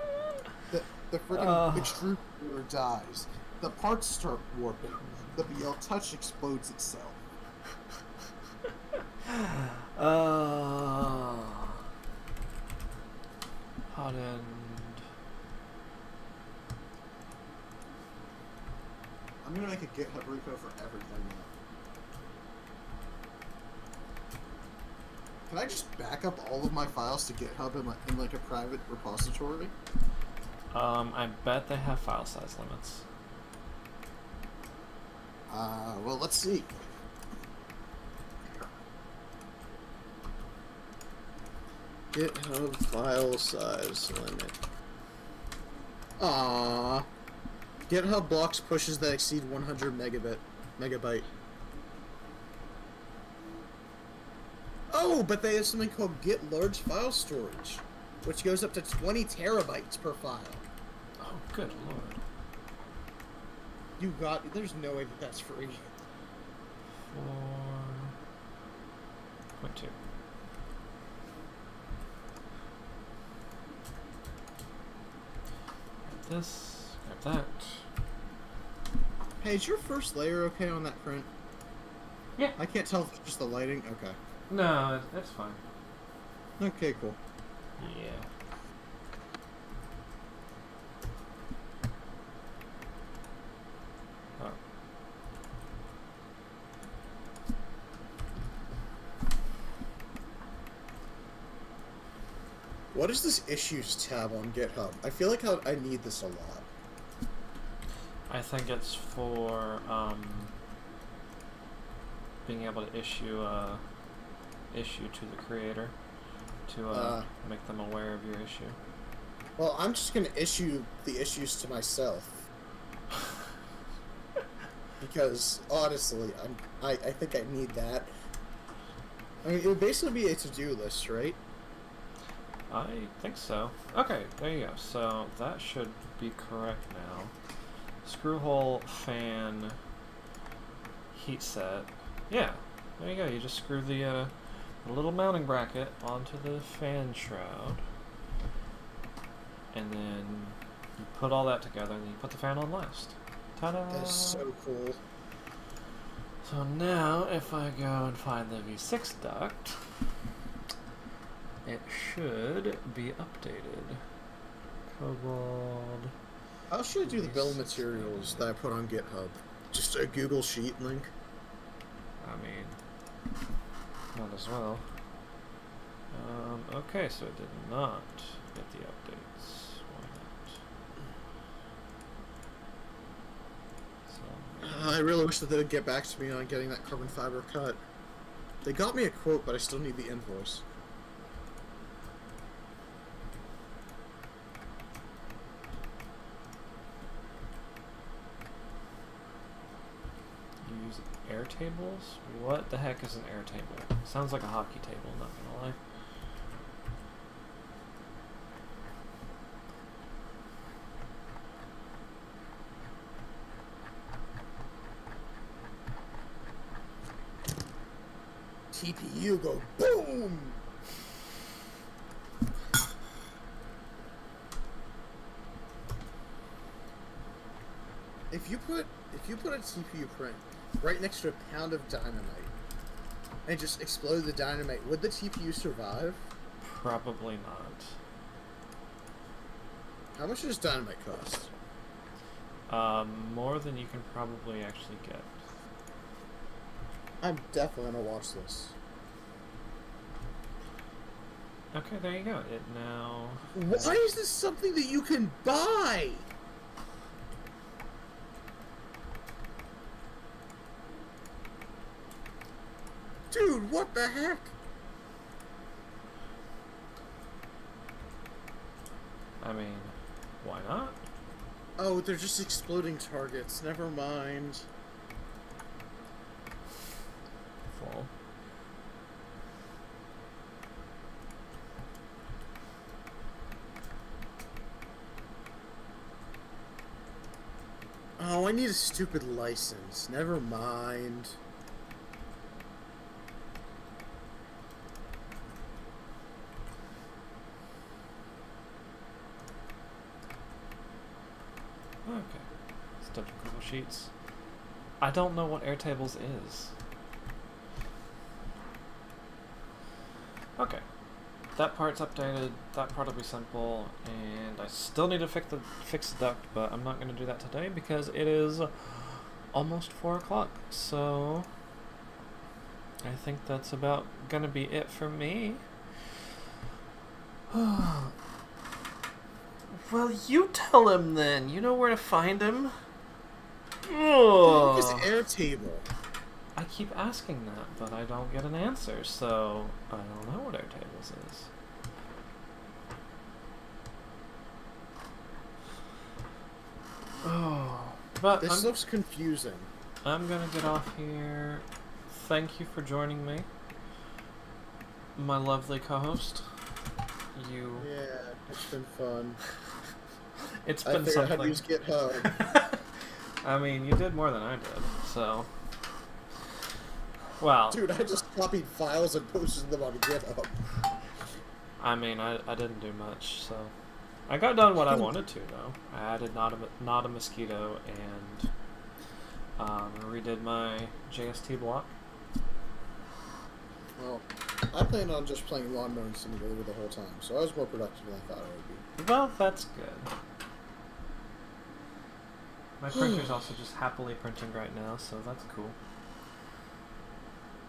The freaking extruder dies. The parts start warping. The BL Touch explodes itself. Hot end. I'm gonna make a GitHub repo for everything now. Can I just back up all of my files to GitHub in like a private repository? I bet they have file size limits. Well, let's see. GitHub file size limit. GitHub blocks pushes that exceed 100 megabyte. Oh, but they have something called Git large file storage, which goes up to 20 terabytes per file. Oh, good lord. There's no way that's free. 4.2. Grab this, grab that. Hey, is your first layer okay on that print? Yeah. I can't tell if it's just the lighting. Okay. No, that's fine. Okay, cool. Yeah. Oh. What is this issues tab on GitHub? I feel like I need this a lot. I think it's for being able to issue a issue to the creator to make them aware of your issue. Well, I'm just gonna issue the issues to myself. Because honestly, I think I need that. I mean, it would basically be a to-do list, right? I think so. Okay, there you go. So that should be correct now. Screw hole, fan, heat set. Yeah, there you go. You just screw the little mounting bracket onto the fan shroud. And then you put all that together and you put the fan on last. Ta-da! That's so cool. So now, if I go and find the V6 duct, it should be updated. Kobold. How should I do the bill of materials that I put on GitHub? Just a Google Sheet link? I mean, might as well. Okay, so it did not get the updates. Why not? So, I really wish that they would get back to me on getting that carbon fiber cut. They got me a quote, but I still need the invoice. use air tables? What the heck is an air table? Sounds like a hockey table, not gonna lie. TPU go boom! If you put a TPU print right next to a pound of dynamite and just explode the dynamite, would the TPU survive? Probably not. How much does dynamite cost? More than you can probably actually get. I'm definitely gonna watch this. Okay, there you go. It now... Why is this something that you can buy? Dude, what the heck? I mean, why not? Oh, they're just exploding targets. Never mind. Full. Oh, I need a stupid license. Never mind. Okay. Stuff Google Sheets. I don't know what Airtables is. Okay. That part's updated, that part will be simple, and I still need to fix the duct, but I'm not going to do that today because it is almost 4 o'clock, so I think that's about going to be it for me. Well, you tell him then. You know where to find him. It's Airtable. I keep asking that, but I don't get an answer, so I don't know what Airtables is. Oh, but This looks confusing. I'm gonna get off here. Thank you for joining me, my lovely co-host. You. Yeah, it's been fun. It's I been figured something. I'd use GitHub. I mean, you did more than I did, so. Well. Dude, I just copied files and posted them on GitHub. I mean, I didn't do much, so. I got done what I wanted to, though. I added not a mosquito and redid my JST block. Well, I planned on just playing Lawn Mowing Simulator the whole time, so I was more productive than I thought I would be. Well, that's good. My printer's also just happily printing right now, so that's cool.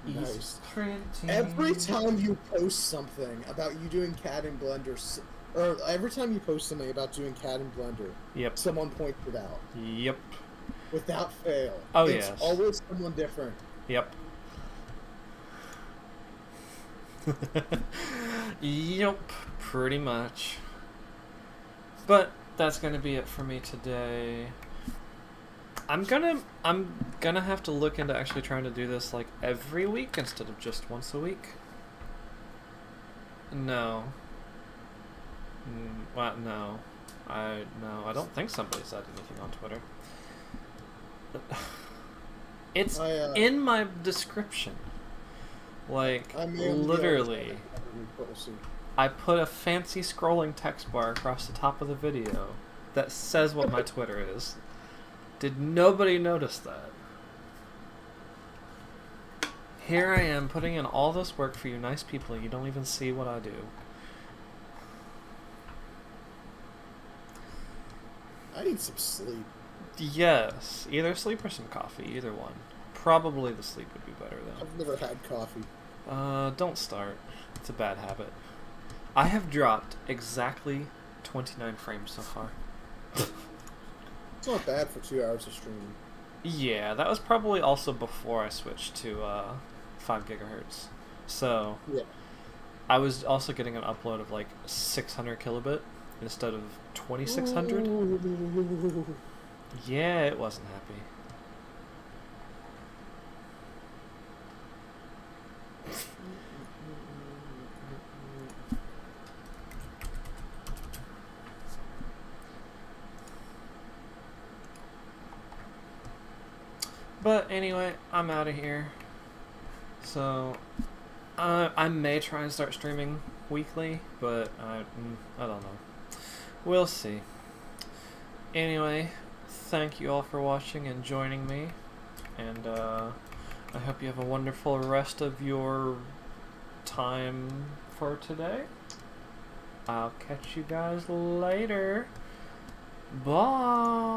Nice. Easy printing. Every time you post something about you doing CAD in Blender, or every time you post something about doing CAD in Blender, Yep. someone points it out. Yep. Without fail. Oh, it's yes. always someone different. Yep. Yep, pretty much. But that's gonna be it for me today. I'm gonna have to look into actually trying to do this like every week instead of just once a week. No. What? No. I don't think somebody said anything on Twitter. It's in my description. Like, literally, I put a fancy scrolling text bar across the top of the video that says what my Twitter is. Did nobody notice that? Here I am putting in all this work for you nice people and you don't even see what I do. I need some sleep. Yes, either sleep or some coffee, either one. Probably the sleep would be better though. I've never had coffee. Don't start. It's a bad habit. I have dropped exactly 29 frames so far. It's not bad for 2 hours of streaming. Yeah, that was probably also before I switched to 5 gigahertz. So yeah. I was also getting an upload of like 600 kilobit instead of 2600. Ooh. Yeah, it wasn't happy. But anyway, I'm out of here. So I may try and start streaming weekly, but I don't know. We'll see. Anyway, thank you all for watching and joining me, and I hope you have a wonderful rest of your time for today. I'll catch you guys later. Bye.